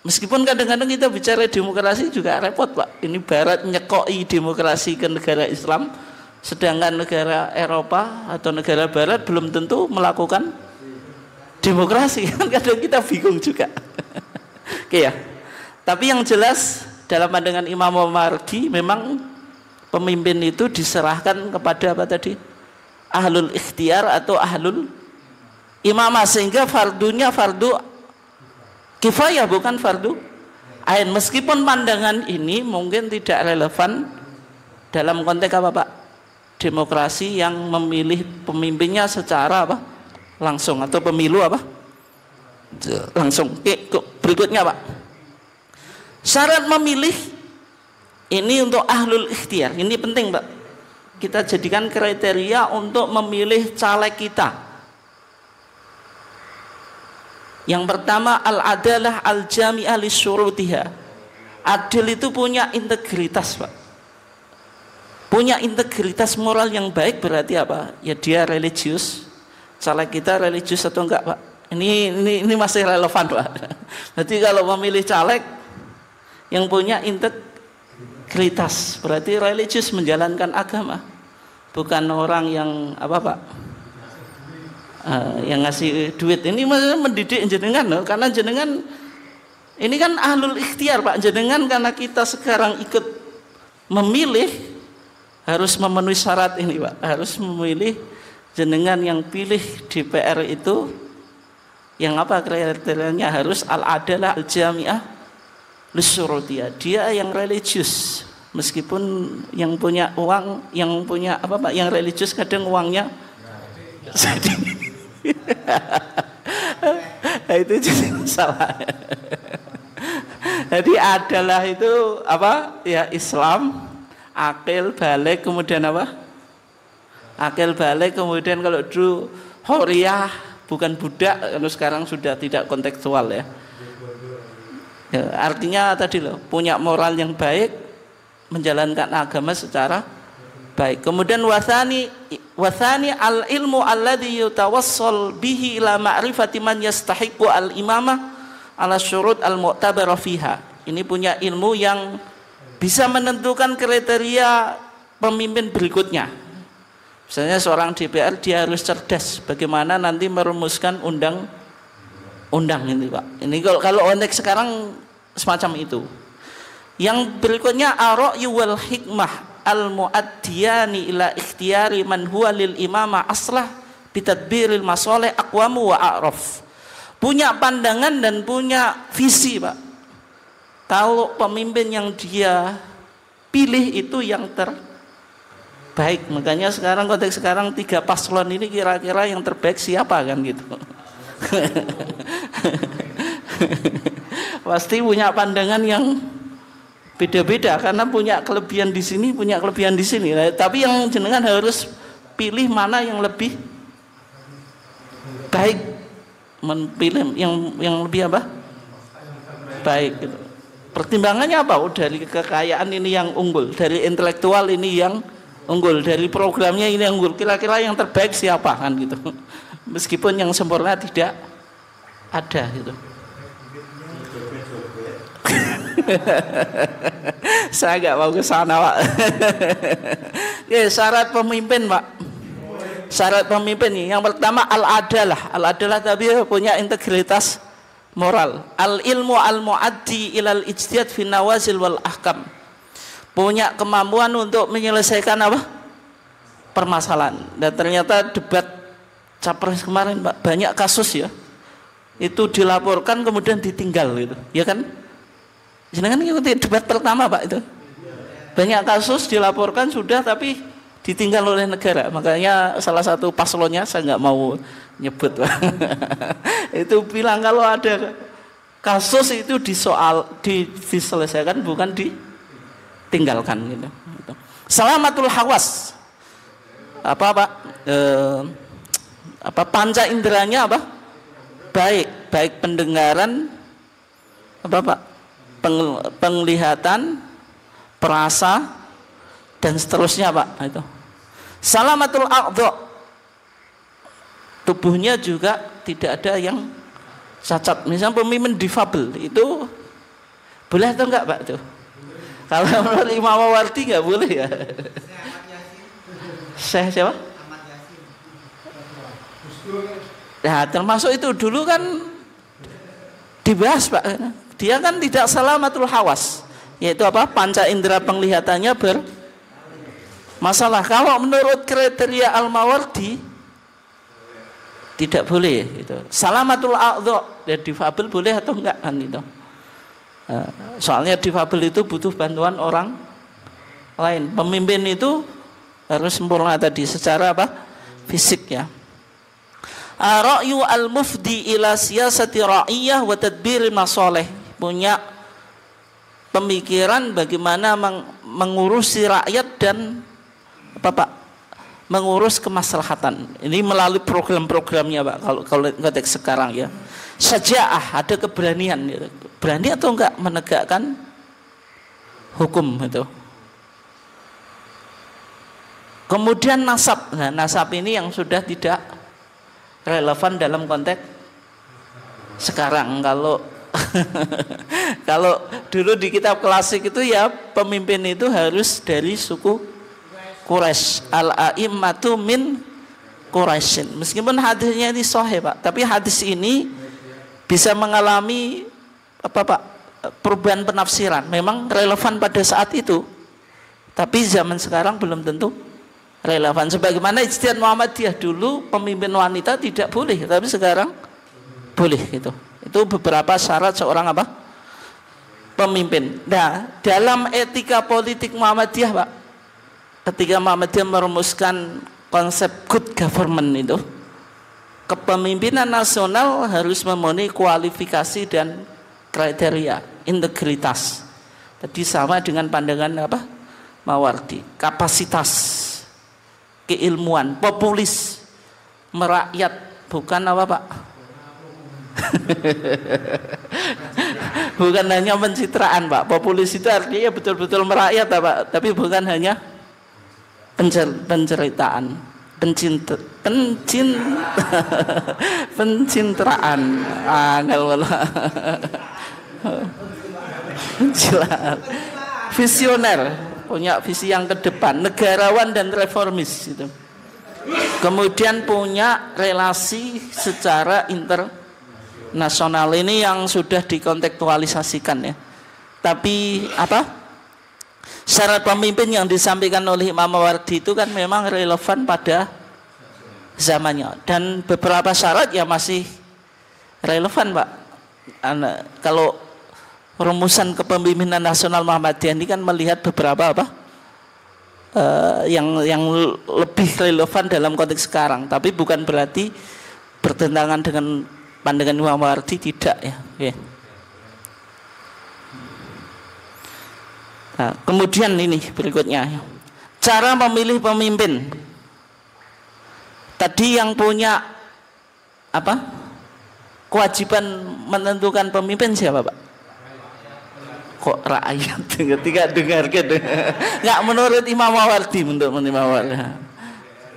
Meskipun kadang-kadang kita bicara demokrasi juga repot Pak. Ini Barat nyekoi demokrasi ke negara Islam, sedangkan negara Eropa atau negara Barat belum tentu melakukan demokrasi. Kan kadang kita bingung juga. Oke ya. Tapi yang jelas dalam pandangan Imam Al-Mawardi memang pemimpin itu diserahkan kepada apa tadi? Ahlul ikhtiar atau ahlul imamah, sehingga fardunya fardu kifayah bukan fardu ain. Meskipun pandangan ini mungkin tidak relevan dalam konteks apa Pak? Demokrasi yang memilih pemimpinnya secara apa? Langsung, atau pemilu apa? Langsung. Oke, berikutnya Pak. Syarat memilih ini untuk ahlul ikhtiar. Ini penting Pak. Kita jadikan kriteria untuk memilih caleg kita. Yang pertama al-adalah al-jami'ah lisyurutiha. Adil itu punya integritas Pak, punya integritas moral yang baik berarti apa? Ya dia religius. Caleg kita religius atau enggak, Pak? Ini masih relevan, Pak. Berarti kalau memilih caleg yang punya integritas berarti religius, menjalankan agama, bukan orang yang apa, Pak? Yang ngasih duit. Ini maksudnya mendidik jenengan loh, karena jenengan ini kan ahlul ikhtiar, Pak. Jenengan karena kita sekarang ikut memilih harus memenuhi syarat ini, Pak. Harus memilih, jenengan yang pilih DPR itu yang apa kriterianya? Harus al-adalah al-jami'ah lisyurutiyah. Dia yang religius, meskipun yang punya uang, yang punya apa, Pak, yang religius kadang uangnya nah, itu jadi masalah. Jadi adalah itu apa ya, Islam, akil balik, kemudian apa, akil balik, kemudian kalau dulu huriyah, bukan budak, kalau sekarang sudah tidak kontekstual ya. Ya, artinya tadi loh, punya moral yang baik, menjalankan agama secara baik. Kemudian wasani al ilmu alladhi yutawassal bihi ila ma'rifati man yastahiqu al imamah ala syurut al mu'tabara fiha. Ini punya ilmu yang bisa menentukan kriteria pemimpin berikutnya. Misalnya seorang DPR, dia harus cerdas bagaimana nanti merumuskan undang-undang ini, Pak. Ini kalau konteks sekarang semacam itu. Yang berikutnya ar-ra'yu wal hikmah al-mu'addiyani ila ikhtiyari man huwa lil imamah aslah bitadbiril masalih aqwamu wa a'raf. Punya pandangan dan punya visi, Pak. Kalau pemimpin yang dia pilih itu yang terbaik. Makanya sekarang konteks sekarang 3 paslon ini kira-kira yang terbaik siapa kan gitu. Pasti punya pandangan yang beda-beda karena punya kelebihan di sini, punya kelebihan di sini. Nah, tapi yang jenengan harus pilih mana yang lebih baik, memilih yang lebih apa? Baik gitu. Pertimbangannya apa? Oh, dari kekayaan ini yang unggul, dari intelektual ini yang unggul, dari programnya ini yang unggul. Kira-kira yang terbaik siapa kan gitu. Meskipun yang sempurna tidak ada gitu. Saya nggak mau ke sana, Pak. Ya, syarat pemimpin, Pak. Syarat pemimpin ini yang pertama al-adalah. Al-adalah tapi punya integritas moral. Al-ilmu al-muaddi ilal ijtihad fi nawazil wal ahkam. Punya kemampuan untuk menyelesaikan apa? Permasalahan. Dan ternyata debat capres kemarin, Pak, banyak kasus ya. Itu dilaporkan kemudian ditinggal gitu. Ya kan? Jangan ikuti debat pertama, Pak, itu. Banyak kasus dilaporkan sudah tapi ditinggal oleh negara. Makanya salah satu paslonnya saya nggak mau nyebut, Pak. Itu bilang kalau ada kasus itu diselesaikan bukan ditinggalkan gitu. Salamatul hawas. Apa, Pak? Panca inderanya apa? Baik pendengaran, apa, Pak? Penglihatan, perasa, dan seterusnya, Pak. Itu. Salamatul a'dha. Tubuhnya juga tidak ada yang cacat. Misalnya pemimpin difabel itu boleh atau enggak, Pak? Itu. Kalau menurut Imam Mawardi enggak boleh ya. Syekh siapa? Ya, termasuk itu dulu kan dibahas, Pak. Dia kan tidak salamatul hawas, yaitu apa? Panca indera penglihatannya bermasalah. Kalau menurut kriteria Al-Mawardi tidak boleh gitu. Salamatul a'dha, ya difabel boleh atau enggak kan itu. Soalnya difabel itu butuh bantuan orang lain. Pemimpin itu harus sempurna tadi secara apa? Fisik ya. Ra'yu al-mufdi ila siyasati ra'iyah wa tadbiril masalih. Punya pemikiran bagaimana mengurusi rakyat dan apa, Pak? Mengurus kemaslahatan. Ini melalui program-programnya, Pak. Kalau konteks sekarang ya. Syaja'ah, ada keberanian gitu. Berani atau enggak menegakkan hukum itu. Kemudian nasab. Nah, nasab ini yang sudah tidak relevan dalam konteks sekarang. Kalau kalau dulu di kitab klasik itu ya pemimpin itu harus dari suku Quraisy, al-a'immatu min Quraisyin. Meskipun hadisnya ini sahih, Pak, tapi hadis ini bisa mengalami apa, Pak, perubahan penafsiran. Memang relevan pada saat itu, tapi zaman sekarang belum tentu relevan. Sebagaimana ijtihad Muhammadiyah dulu pemimpin wanita tidak boleh, tapi sekarang boleh gitu. Itu beberapa syarat seorang apa? Pemimpin. Nah, dalam etika politik Muhammadiyah, Pak, ketika Muhammadiyah merumuskan konsep good government itu, kepemimpinan nasional harus memenuhi kualifikasi dan kriteria integritas. Tadi sama dengan pandangan apa? Mawardi, kapasitas, keilmuan, populis, merakyat, bukan apa, Pak? Bukan hanya pencitraan, Pak. Populis itu artinya betul-betul merakyat, Pak, tapi bukan hanya penceritaan, pencintraan. Visioner, punya visi yang ke depan, negarawan dan reformis itu. Kemudian punya relasi secara internasional, ini yang sudah dikontekstualisasikan ya. Tapi apa? Syarat pemimpin yang disampaikan oleh Imam Mawardi itu kan memang relevan pada zamannya, dan beberapa syarat ya masih relevan, Pak. Kalau rumusan kepemimpinan nasional Muhammadiyah ini kan melihat beberapa apa yang lebih relevan dalam konteks sekarang, tapi bukan berarti bertentangan dengan pandangan Imam Mawardi, tidak ya. Okay. Nah, kemudian ini berikutnya, cara memilih pemimpin. Tadi yang punya apa? Kewajiban menentukan pemimpin siapa, Pak? Kok rakyat? Ketika dengar gitu. Nggak menurut Imam Mawardi, menurut Imam Mawardi.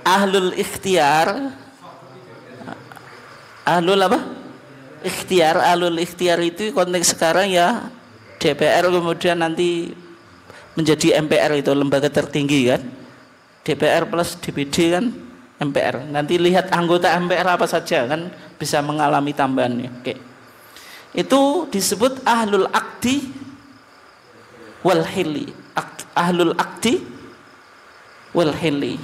Ahlul ikhtiar. Ahlul apa? Ikhtiar. Ahlul ikhtiar itu konteks sekarang ya DPR, kemudian nanti menjadi MPR, itu lembaga tertinggi kan, DPR plus DPD kan MPR. Nanti lihat anggota MPR apa saja kan bisa mengalami tambahannya. Oke. Itu disebut ahlul akdi wal hili. Ahlul akdi wal hili.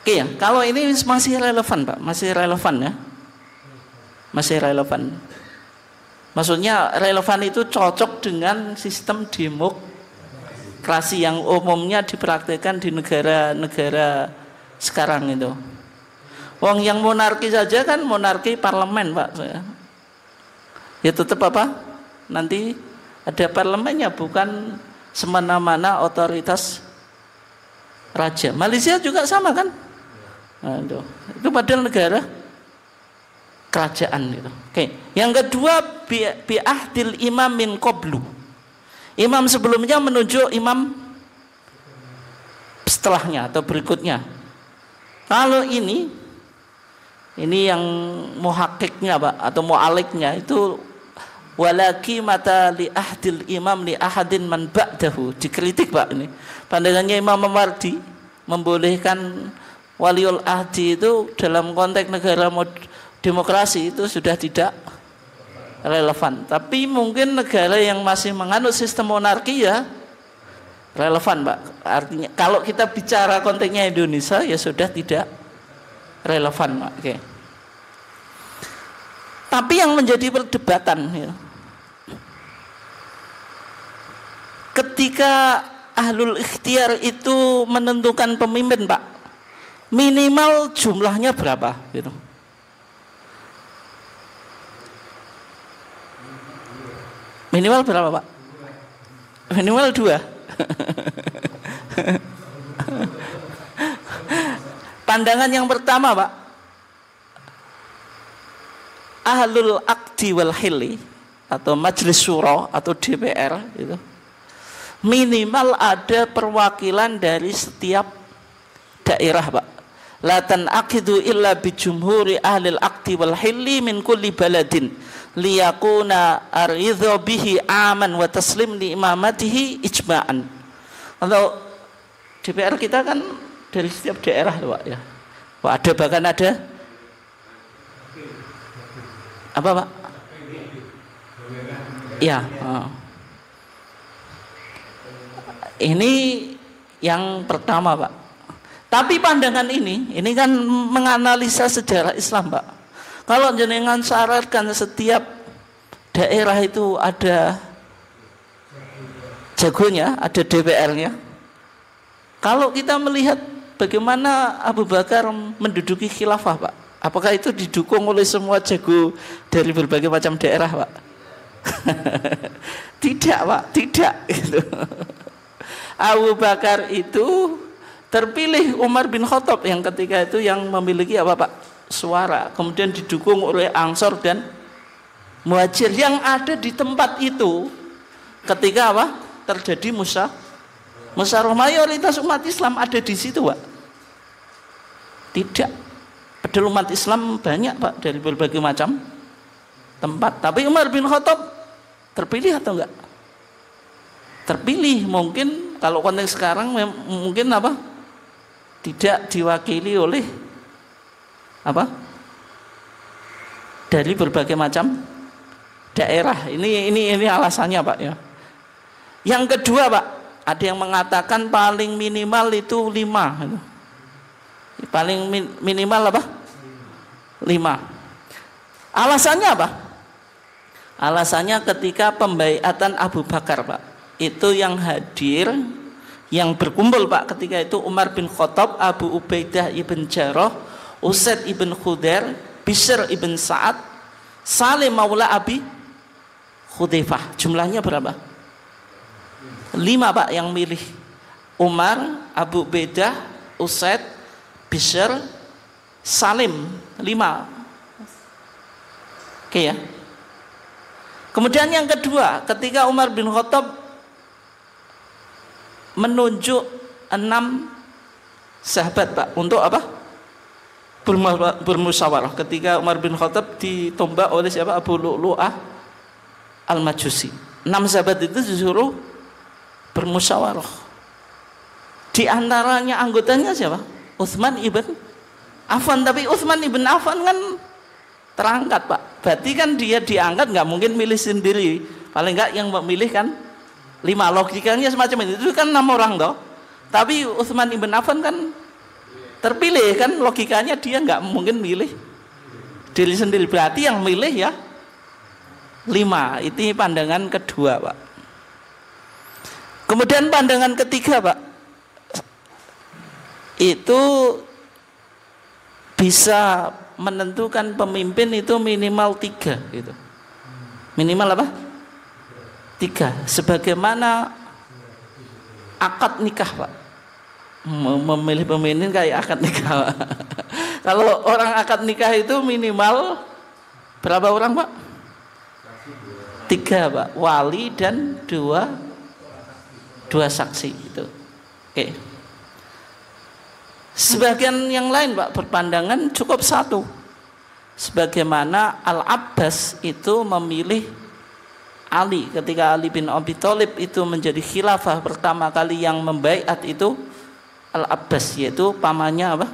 Oke ya, kalau ini masih relevan, Pak, masih relevan ya, masih relevan. Maksudnya relevan itu cocok dengan sistem demokrasi yang umumnya dipraktikkan di negara-negara sekarang itu. Wong yang monarki saja kan monarki parlemen, Pak. Ya tetap apa? Nanti ada parlemennya, bukan semena-mena otoritas raja. Malaysia juga sama kan? Nah, itu padahal negara kerajaan gitu. Oke. Yang kedua, bi ahdil imam min qablu. Imam sebelumnya menunjuk imam setelahnya atau berikutnya. Kalau ini yang muhakkiknya, Pak, atau mu'aliknya itu walaki mata li ahdil imam li ahadin man ba'dahu. Dikritik, Pak, ini. Pandangannya Imam Mawardi membolehkan waliul ahdi itu dalam konteks negara demokrasi itu sudah tidak relevan. Tapi mungkin negara yang masih menganut sistem monarki ya relevan, Pak. Artinya kalau kita bicara konteksnya Indonesia ya sudah tidak relevan, Pak. Oke. Tapi yang menjadi perdebatan ya, ketika ahlul ikhtiar itu menentukan pemimpin, Pak, minimal jumlahnya berapa gitu. Minimal berapa, Pak? Minimal 2. Pandangan yang pertama, Pak, ahlul akdi wal hili atau majelis syuro atau DPR itu minimal ada perwakilan dari setiap daerah, Pak. La tan'aqidu illa bi jumhuri ahli al-aqdi wal hilli min kulli baladin liyakuna aridhu bihi aman wa taslim li imamatihi ijma'an. Kalau DPR kita kan dari setiap daerah, Pak, ya. Pak, ada bahkan ada apa, Pak? Ya. Ini yang pertama, Pak. Tapi pandangan ini kan menganalisa sejarah Islam, Pak. Kalau jenengan syaratkan setiap daerah itu ada jagonya, ada DPR-nya. Kalau kita melihat bagaimana Abu Bakar menduduki khilafah, Pak, apakah itu didukung oleh semua jago dari berbagai macam daerah, Pak? Tidak, Pak, tidak. Gitu. Abu Bakar itu terpilih Umar bin Khattab yang ketika itu yang memiliki apa, Pak? Suara. Kemudian didukung oleh Ansor dan Muhajir yang ada di tempat itu ketika apa? Terjadi musyawarah. Mayoritas umat Islam ada di situ, Pak. Tidak. Padahal umat Islam banyak, Pak, dari berbagai macam tempat. Tapi Umar bin Khattab terpilih atau enggak? Terpilih. Mungkin kalau konteks sekarang mungkin apa? Tidak diwakili oleh apa? Dari berbagai macam daerah. Ini alasannya, Pak, ya. Yang kedua, Pak, ada yang mengatakan paling minimal itu 5. Paling minimal apa? 5. Alasannya apa? Alasannya ketika pembaiatan Abu Bakar, Pak, itu yang hadir, yang berkumpul, Pak, ketika itu Umar bin Khattab, Abu Ubaidah ibn Jarrah, Usaid ibn Khudair, Bishr ibn Sa'ad, Salim maula Abi Hudzaifah. Jumlahnya berapa? 5, Pak, yang milih. Umar, Abu Ubaidah, Usaid, Bishr, Salim. 5. Oke, ya. Kemudian yang kedua, ketika Umar bin Khattab menunjuk 6 sahabat, Pak, untuk apa? Bermusyawarah. Ketika Umar bin Khattab ditombak oleh siapa? Abu Lu'lu'ah Al-Majusi. 6 sahabat itu disuruh bermusyawarah. Di antaranya anggotanya siapa? Utsman ibn Affan. Tapi Utsman ibn Affan kan terangkat, Pak. Berarti kan dia diangkat, nggak mungkin milih sendiri. Paling nggak yang memilih kan 5. Logikanya semacam itu kan 6 orang toh. Tapi Utsman ibn Affan kan terpilih, kan logikanya dia nggak mungkin milih diri sendiri. Berarti yang milih ya 5. Itu pandangan kedua, Pak. Kemudian pandangan ketiga, Pak, itu bisa menentukan pemimpin itu minimal 3 gitu. Minimal apa? 3. Sebagaimana akad nikah, Pak. Memilih pemimpin kayak akad nikah, Pak. Kalau orang akad nikah itu minimal berapa orang, Pak? 3, Pak. Wali dan 2 saksi itu. Oke. Sebagian yang lain, Pak, berpandangan cukup 1. Sebagaimana Al-Abbas itu memilih Ali ketika Ali bin Abi Thalib itu menjadi khilafah pertama kali, yang membaiat itu Al-Abbas, yaitu pamannya apa?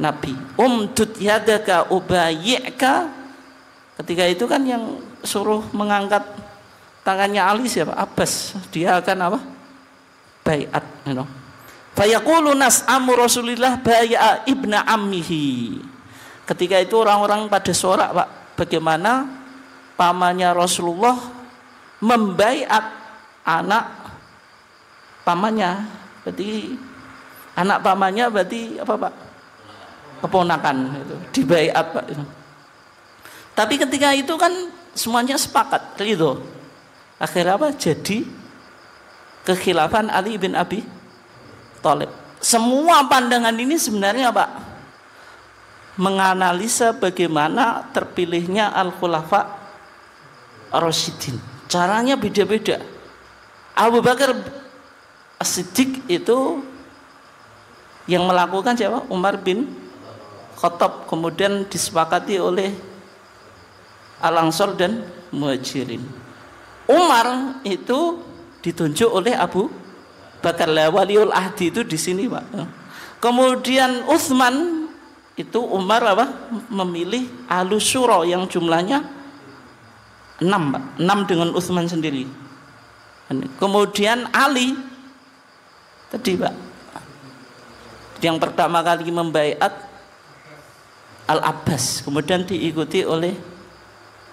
Nabi. Umdud yadaka ubayyika. Ketika itu kan yang suruh mengangkat tangannya Ali siapa? Abbas. Dia akan apa? Baiat, you know. Fayaqulu nas'amu Rasulillah bai'a ibna ammihi. Ketika itu orang-orang pada sorak, Pak, bagaimana pamannya Rasulullah membaiat anak pamannya. Berarti anak pamannya berarti apa, Pak? Keponakan itu, dibaiat, Pak. Tapi ketika itu kan semuanya sepakat gitu. Akhirnya apa? Jadi kekhilafan Ali bin Abi Thalib. Semua pandangan ini sebenarnya, Pak, menganalisa bagaimana terpilihnya Al-Khulafa Ar-Rasyidin. Caranya beda-beda. Abu Bakar As-Siddiq itu yang melakukan siapa? Umar bin Khattab, kemudian disepakati oleh Al-Ansor dan Muhajirin. Umar itu ditunjuk oleh Abu Bakar, waliul ahdi itu di sini, Pak. Kemudian Utsman itu Umar memilih Ahlus Syura yang jumlahnya 6, Pak. 6 dengan Utsman sendiri. Kemudian Ali tadi, Pak, yang pertama kali membaiat Al-Abbas, kemudian diikuti oleh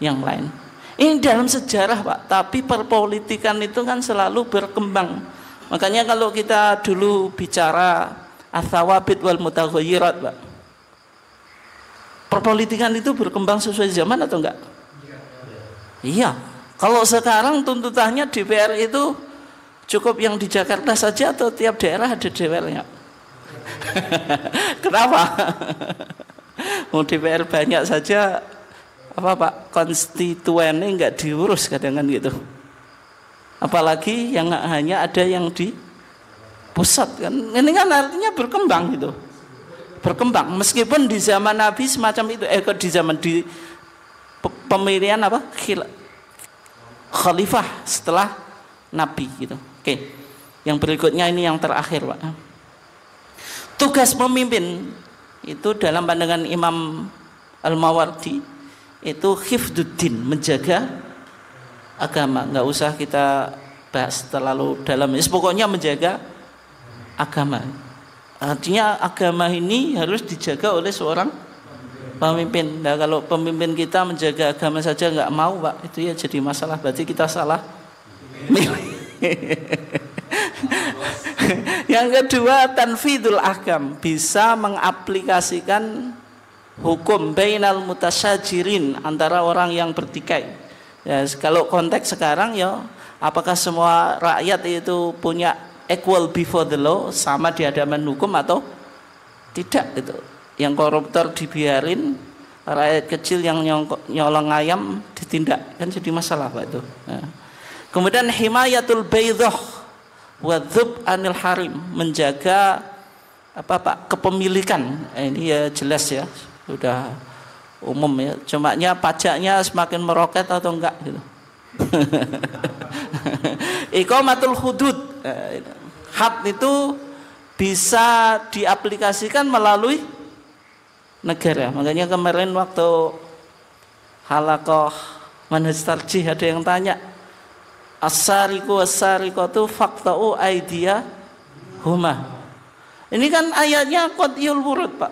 yang lain. Ini dalam sejarah, Pak, tapi perpolitikan itu kan selalu berkembang. Makanya kalau kita dulu bicara ats-tsawabit wal mutaghayyirat, Pak, perpolitikan itu berkembang sesuai zaman atau enggak? Iya. Kalau sekarang tuntutannya DPR itu cukup yang di Jakarta saja atau tiap daerah ada DPR-nya? Kenapa? Mau DPR banyak saja, apa Pak, konstituennya nggak diurus kadang-kadang gitu. Apalagi yang hanya ada yang di pusat kan. Ini kan artinya berkembang gitu. Berkembang meskipun di zaman Nabi semacam itu, di zaman di pemilihan khalifah setelah Nabi gitu. Oke. Yang berikutnya ini yang terakhir, Pak. Tugas pemimpin itu dalam pandangan Imam Al-Mawardi itu hifdzuddin, menjaga agama. Nggak usah kita bahas terlalu dalam. Pokoknya menjaga agama. Artinya agama ini harus dijaga oleh seorang pemimpin. Nah, kalau pemimpin kita menjaga agama saja nggak mau, Pak, itu ya jadi masalah. Berarti kita salah milih. Yang kedua, tanfidul ahkam, bisa mengaplikasikan hukum bainal mutasyajirin, antara orang yang bertikai. Ya, kalau konteks sekarang ya, apakah semua rakyat itu punya equal before the law, sama di hadapan hukum atau tidak gitu. Yang koruptor dibiarin, rakyat kecil yang nyolong ayam ditindak, kan jadi masalah, Pak, itu. Ya. Kemudian himayatul baidah wadzub anil harim, menjaga Pak, kepemilikan. Ini ya jelas ya, sudah umum ya. Cumanya pajaknya semakin meroket atau enggak gitu. Iqamatul hudud, had itu bisa diaplikasikan melalui negara. Makanya kemarin waktu halaqah manhaj tarjih ada yang tanya, as-sariqu was-sariqatu faqta'u aydiyahuma. Ini kan ayatnya qat'iyul wurud, Pak.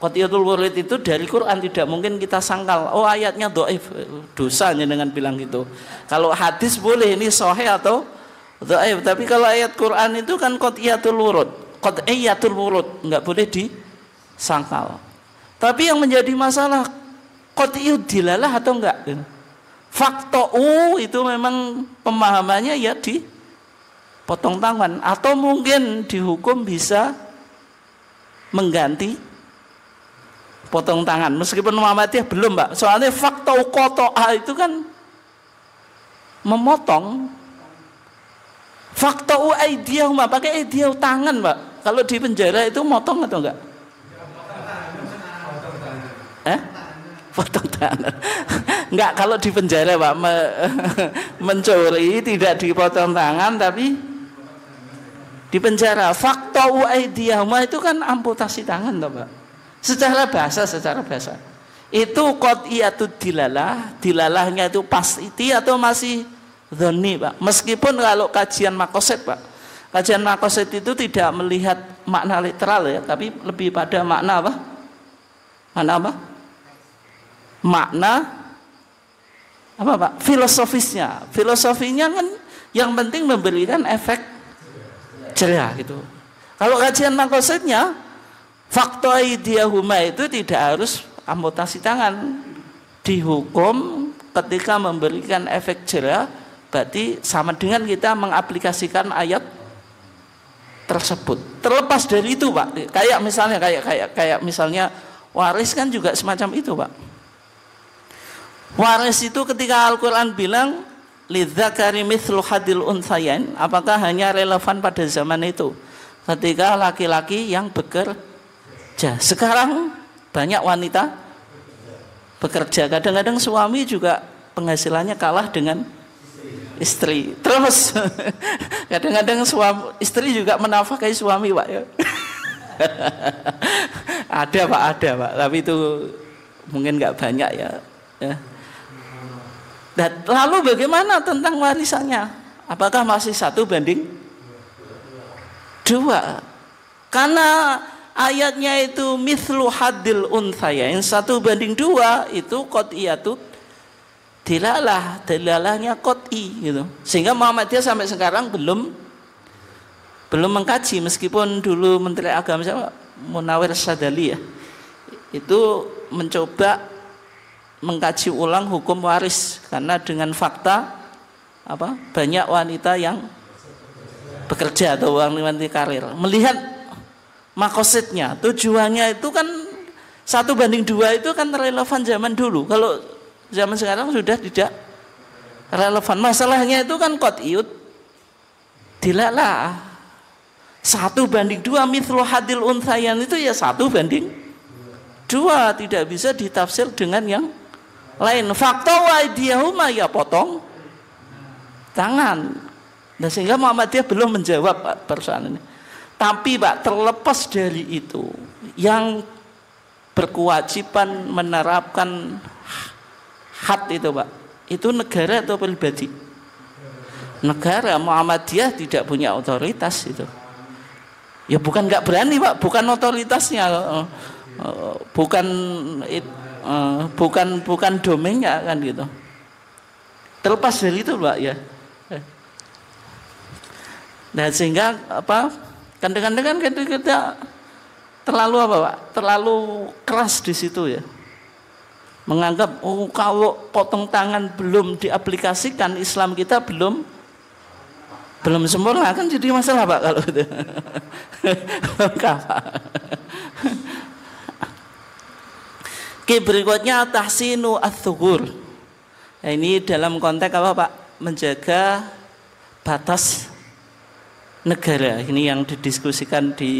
Qat'iyul wurud itu dari Quran, tidak mungkin kita sangkal, oh ayatnya dhaif, dosanya dengan bilang gitu. Kalau hadis boleh ini sahih atau dhaif, tapi kalau ayat Quran itu kan qat'iyatul wurud, qat'iyatul wurud, enggak boleh disangkal. Tapi yang menjadi masalah qat'iyud dilalah atau enggak? Fakto'u itu memang pemahamannya ya dipotong tangan, atau mungkin dihukum bisa mengganti potong tangan, meskipun Muhammadiyah belum, Pak. Soalnya fakto'u koto'a itu kan memotong. Fakto'u aidiyahuma, pakai aidiyah tangan, Pak. Kalau di penjara itu motong atau enggak? Potong tangan. Enggak, kalau di penjara, Pak, mencuri tidak dipotong tangan tapi di penjara. Faqta'u aydiyahuma itu kan amputasi tangan, toh, Pak. Secara bahasa itu qat'iyatud dilalah, dilalahnya itu pasti atau masih dzanni, Pak. Meskipun kalau kajian maqasid, Pak, kajian maqasid itu tidak melihat makna literal ya, tapi lebih pada makna apa? Makna apa, Pak? Filosofisnya. Filosofinya kan yang penting memberikan efek jerah gitu. Kalau kajian maqasidnya fakta aidiyahuma itu tidak harus amputasi tangan. Dihukum ketika memberikan efek jerah, berarti sama dengan kita mengaplikasikan ayat tersebut. Terlepas dari itu, Pak, kayak misalnya waris kan juga semacam itu, Pak. Waris itu ketika Al-Quran bilang lidzakari mithlu hadil unthayain, apakah hanya relevan pada zaman itu ketika laki-laki yang bekerja? Sekarang banyak wanita bekerja, kadang-kadang suami juga penghasilannya kalah dengan istri. Terus kadang-kadang istri juga menafkahi suami, Pak ya. Ada Pak, tapi itu mungkin nggak banyak ya. Dan lalu bagaimana tentang warisannya? Apakah masih 1:2? Karena ayatnya itu mithlu hadil unthayain, 1:2 itu qat'iyatut dilalahnya qat'i gitu. Sehingga Muhammadiyah sampai sekarang belum mengkaji, meskipun dulu Menteri Agama siapa? Munawir Sadali ya. Itu mencoba mengkaji ulang hukum waris karena dengan fakta banyak wanita yang bekerja atau wanita karir. Melihat makosidnya, tujuannya itu kan 1:2 itu kan relevan zaman dulu. Kalau zaman sekarang sudah tidak relevan. Masalahnya itu kan qat'iyut dilalah. 1:2 mithlu hadil unthayan itu ya 1:2, tidak bisa ditafsir dengan yang lain. Fakta wa aydiyahuma ya potong tangan. Nah, sehingga Muhammadiyah belum menjawab persoalan ini. Tapi Pak, terlepas dari itu, yang berkewajiban menerapkan had itu Pak, itu negara atau pribadi? Negara. Muhammadiyah tidak punya otoritas itu. Ya bukan nggak berani Pak, bukan otoritasnya, bukan domainnya kan gitu. Terlepas dari itu Pak ya. Nah sehingga kadang-kadang kita terlalu Pak? Terlalu keras di situ ya. Menganggap kalau potong tangan belum diaplikasikan, Islam kita belum sempurna, kan jadi masalah Pak kalau itu. Oke, berikutnya tahsinu ats-tsughur. Nah, ini dalam konteks Pak? Menjaga batas negara. Ini yang didiskusikan di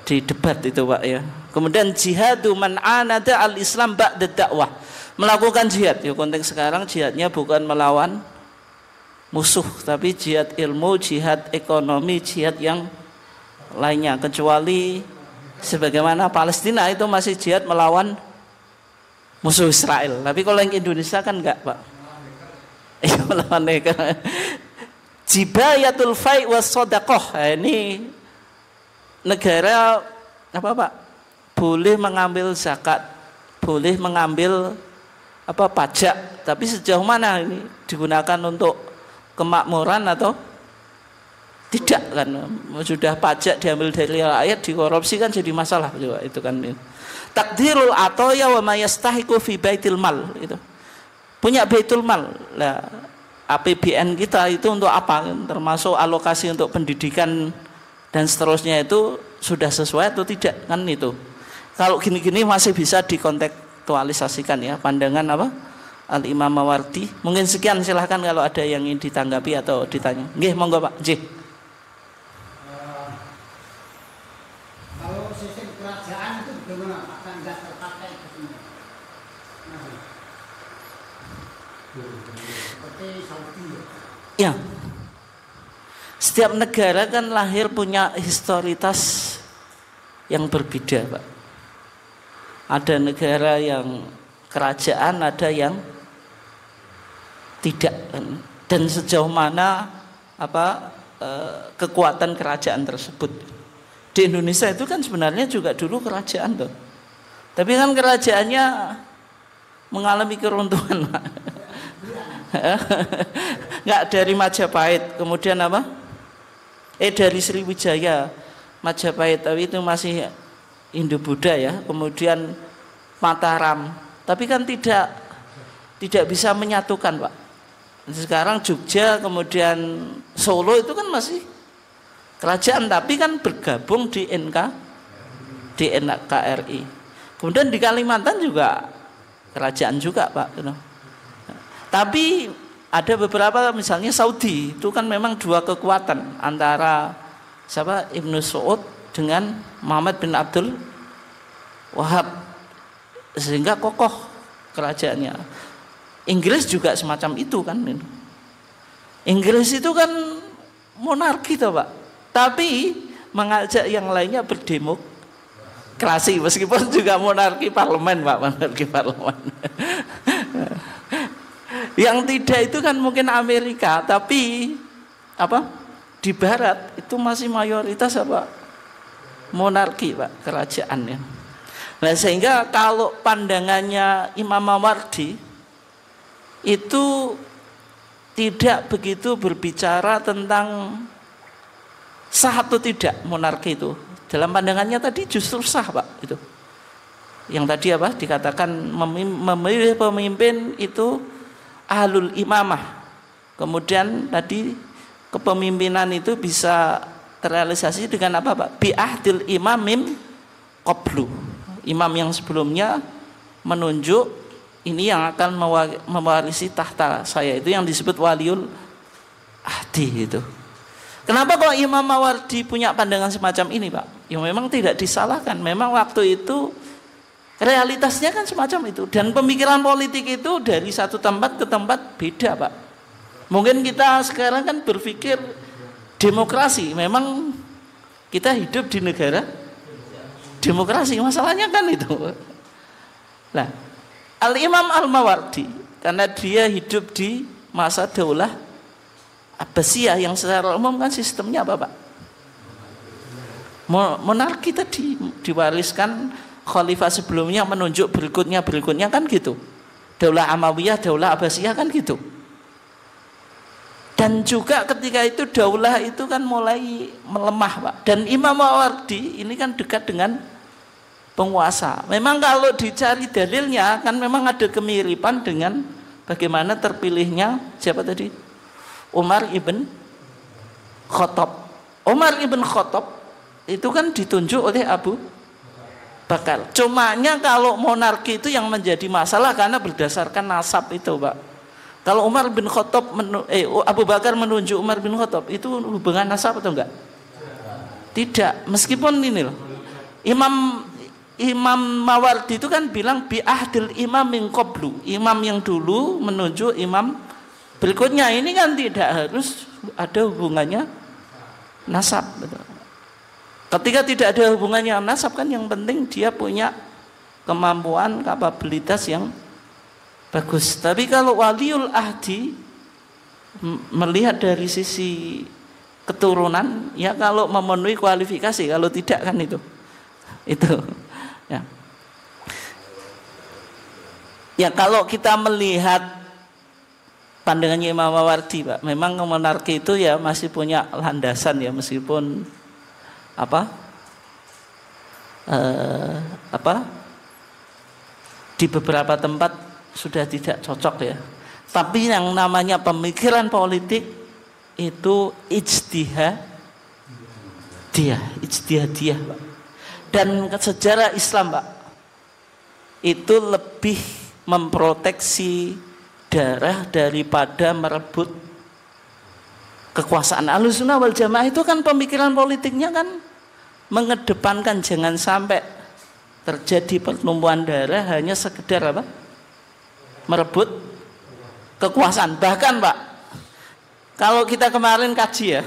di debat itu Pak ya. Kemudian jihadu man anada al-Islam ba'da dakwah. Melakukan jihad. Ya konteks sekarang jihadnya bukan melawan musuh, tapi jihad ilmu, jihad ekonomi, jihad yang lainnya, kecuali sebagaimana Palestina itu masih jihad melawan musuh Israel. Tapi kalau yang Indonesia kan enggak Pak. Melawan mereka. Jibayatul fai' was shadaqah. Ini negara Pak? Boleh mengambil zakat, boleh mengambil pajak, tapi sejauh mana ini digunakan untuk kemakmuran atau tidak kan? Sudah pajak diambil dari rakyat, dikorupsi kan jadi masalah juga itu kan. Takdirul atoya wa mayastahiqu fi baitil mal itu. Punya baitul mal. Lah APBN kita itu untuk apa? Termasuk alokasi untuk pendidikan dan seterusnya itu sudah sesuai atau tidak kan itu. Kalau gini-gini masih bisa dikontekstualisasikan ya pandangan Al-Imam Mawardi. Mungkin sekian, silahkan kalau ada yang ingin ditanggapi atau ditanya. Nggih, monggo Pak. Nggih. Kalau sistem kerajaan itu bagaimana Pak? Kan nggak terpakai itu semua. Seperti Saudi. Ya. Setiap negara kan lahir punya historitas yang berbeda, Pak. Ada negara yang kerajaan, ada yang tidak, dan sejauh mana kekuatan kerajaan tersebut. Di Indonesia itu kan sebenarnya juga dulu kerajaan tuh, tapi kan kerajaannya mengalami keruntuhan Pak. Nggak dari Majapahit, kemudian dari Sriwijaya, Majapahit, tapi itu masih Indo-Buddha ya, kemudian Mataram, tapi kan tidak bisa menyatukan Pak. Sekarang Jogja, kemudian Solo itu kan masih kerajaan, tapi kan bergabung di NKRI. Kemudian di Kalimantan juga kerajaan juga Pak. Tapi ada beberapa, misalnya Saudi itu kan memang dua kekuatan antara siapa, Ibnu Saud dengan Muhammad bin Abdul Wahab, sehingga kokoh kerajaannya. Inggris juga semacam itu kan. Inggris itu kan monarki toh Pak, tapi mengajak yang lainnya berdemokrasi, meskipun juga monarki parlemen Pak, monarki parlemen. Yang tidak itu kan mungkin Amerika, tapi apa, di Barat itu masih mayoritas apa, monarki Pak, kerajaannya. Nah sehingga kalau pandangannya Imam Mawardi itu tidak begitu berbicara tentang sah atau tidak monarki itu. Dalam pandangannya tadi justru sah Pak itu. Yang tadi apa dikatakan memilih pemimpin itu ahlul imamah. Kemudian tadi kepemimpinan itu bisa terrealisasi dengan apa Pak? Bi'ahdil imamim qablu. Imam yang sebelumnya menunjuk ini yang akan mewarisi tahta saya, itu yang disebut waliul ahdi itu. Kenapa kalau Imam Mawardi punya pandangan semacam ini Pak? Ya memang tidak disalahkan. Memang waktu itu realitasnya kan semacam itu, dan pemikiran politik itu dari satu tempat ke tempat beda Pak. Mungkin kita sekarang kan berpikir demokrasi, memang kita hidup di negara demokrasi, masalahnya kan itu. Nah, Al-Imam Al-Mawardi karena dia hidup di masa daulah Abbasiyah yang secara umum kan sistemnya apa Pak? Monarki tadi diwariskan khalifah sebelumnya menunjuk berikutnya kan gitu. Daulah Amawiyah, daulah Abbasiyah kan gitu. Dan juga ketika itu daulah itu kan mulai melemah Pak. Dan Imam Mawardi ini kan dekat dengan penguasa. Memang kalau dicari dalilnya kan memang ada kemiripan dengan bagaimana terpilihnya siapa tadi? Umar ibn Khattab. Umar ibn Khattab itu kan ditunjuk oleh Abu Bakar. Cumanya kalau monarki itu yang menjadi masalah karena berdasarkan nasab itu Pak. Kalau Umar bin Khattab Abu Bakar menunjuk Umar bin Khattab itu hubungan nasab atau enggak? Tidak. Meskipun ini loh, Imam Mawardi itu kan bilang bi'ahdil imam min qablu. Imam yang dulu menunjuk imam berikutnya, ini kan tidak harus ada hubungannya nasab. Ketika tidak ada hubungannya nasab kan yang penting dia punya kemampuan, kapabilitas yang bagus. Tapi kalau waliul ahdi melihat dari sisi keturunan, ya kalau memenuhi kualifikasi, kalau tidak kan itu ya. Ya kalau kita melihat pandangannya Imam Mawardi Pak, memang monarki itu ya masih punya landasan ya, meskipun di beberapa tempat sudah tidak cocok ya. Tapi yang namanya pemikiran politik itu ijtihadiyah Pak. Dan sejarah Islam Pak itu lebih memproteksi darah daripada merebut kekuasaan. Ahlussunnah wal Jamaah itu kan pemikiran politiknya kan mengedepankan jangan sampai terjadi pertumbuhan darah hanya sekedar apa? Merebut kekuasaan. Bahkan Pak, kalau kita kemarin kaji ya,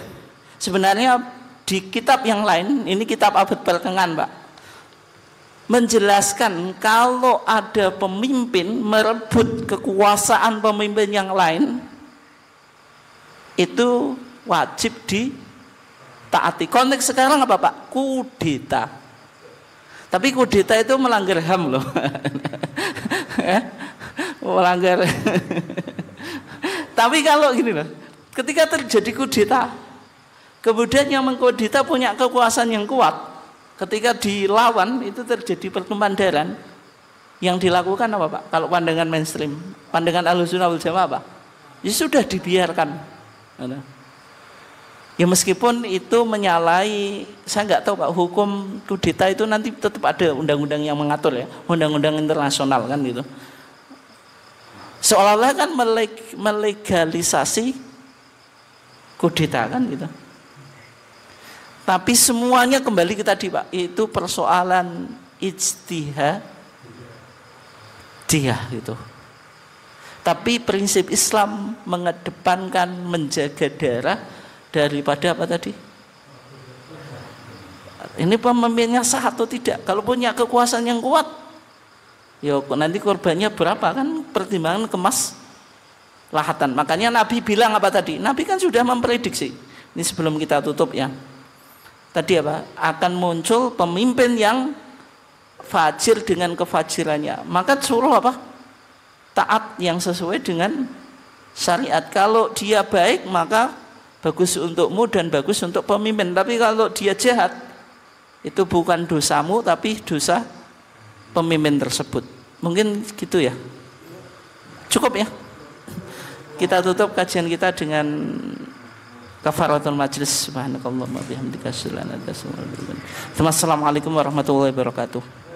sebenarnya di kitab yang lain, ini kitab Abad Pertengahan Pak, menjelaskan kalau ada pemimpin merebut kekuasaan pemimpin yang lain itu wajib ditaati. Konteks sekarang apa Pak? Kudeta. Tapi kudeta itu melanggar HAM loh. Melanggar. Tapi kalau gini loh, ketika terjadi kudeta, kemudian yang mengkudeta punya kekuasaan yang kuat, ketika dilawan itu terjadi pertumpahan darah, yang dilakukan apa Pak? Kalau pandangan mainstream, pandangan Ahlussunnah wal Jamaah apa? Ya sudah dibiarkan. Ya meskipun itu menyalahi, saya nggak tahu Pak, hukum kudeta itu nanti tetap ada undang-undang yang mengatur ya, undang-undang internasional kan gitu. Seolah-olah kan melegalisasi kudeta kan gitu. Tapi semuanya kembali ke tadi Pak, itu persoalan ijtihadiyah gitu. Tapi prinsip Islam mengedepankan menjaga darah daripada apa tadi? Ini pemimpinnya sah atau tidak? Kalau punya kekuasaan yang kuat, ya nanti korbannya berapa kan pertimbangan kemaslahatan. Makanya Nabi bilang apa tadi? Nabi kan sudah memprediksi. Ini sebelum kita tutup ya. Tadi apa? Akan muncul pemimpin yang fajir dengan kefajirannya. Maka suruh apa? Taat yang sesuai dengan syariat. Kalau dia baik maka bagus untukmu dan bagus untuk pemimpin. Tapi kalau dia jahat, itu bukan dosamu tapi dosa pemimpin tersebut. Mungkin gitu ya. Cukup ya. Kita tutup kajian kita dengan kafaratul majlis. Subhanakallahumma bihamdika asyhadu an la ilaha illa anta astaghfiruka wa atubu ilaik. Assalamualaikum warahmatullahi wabarakatuh.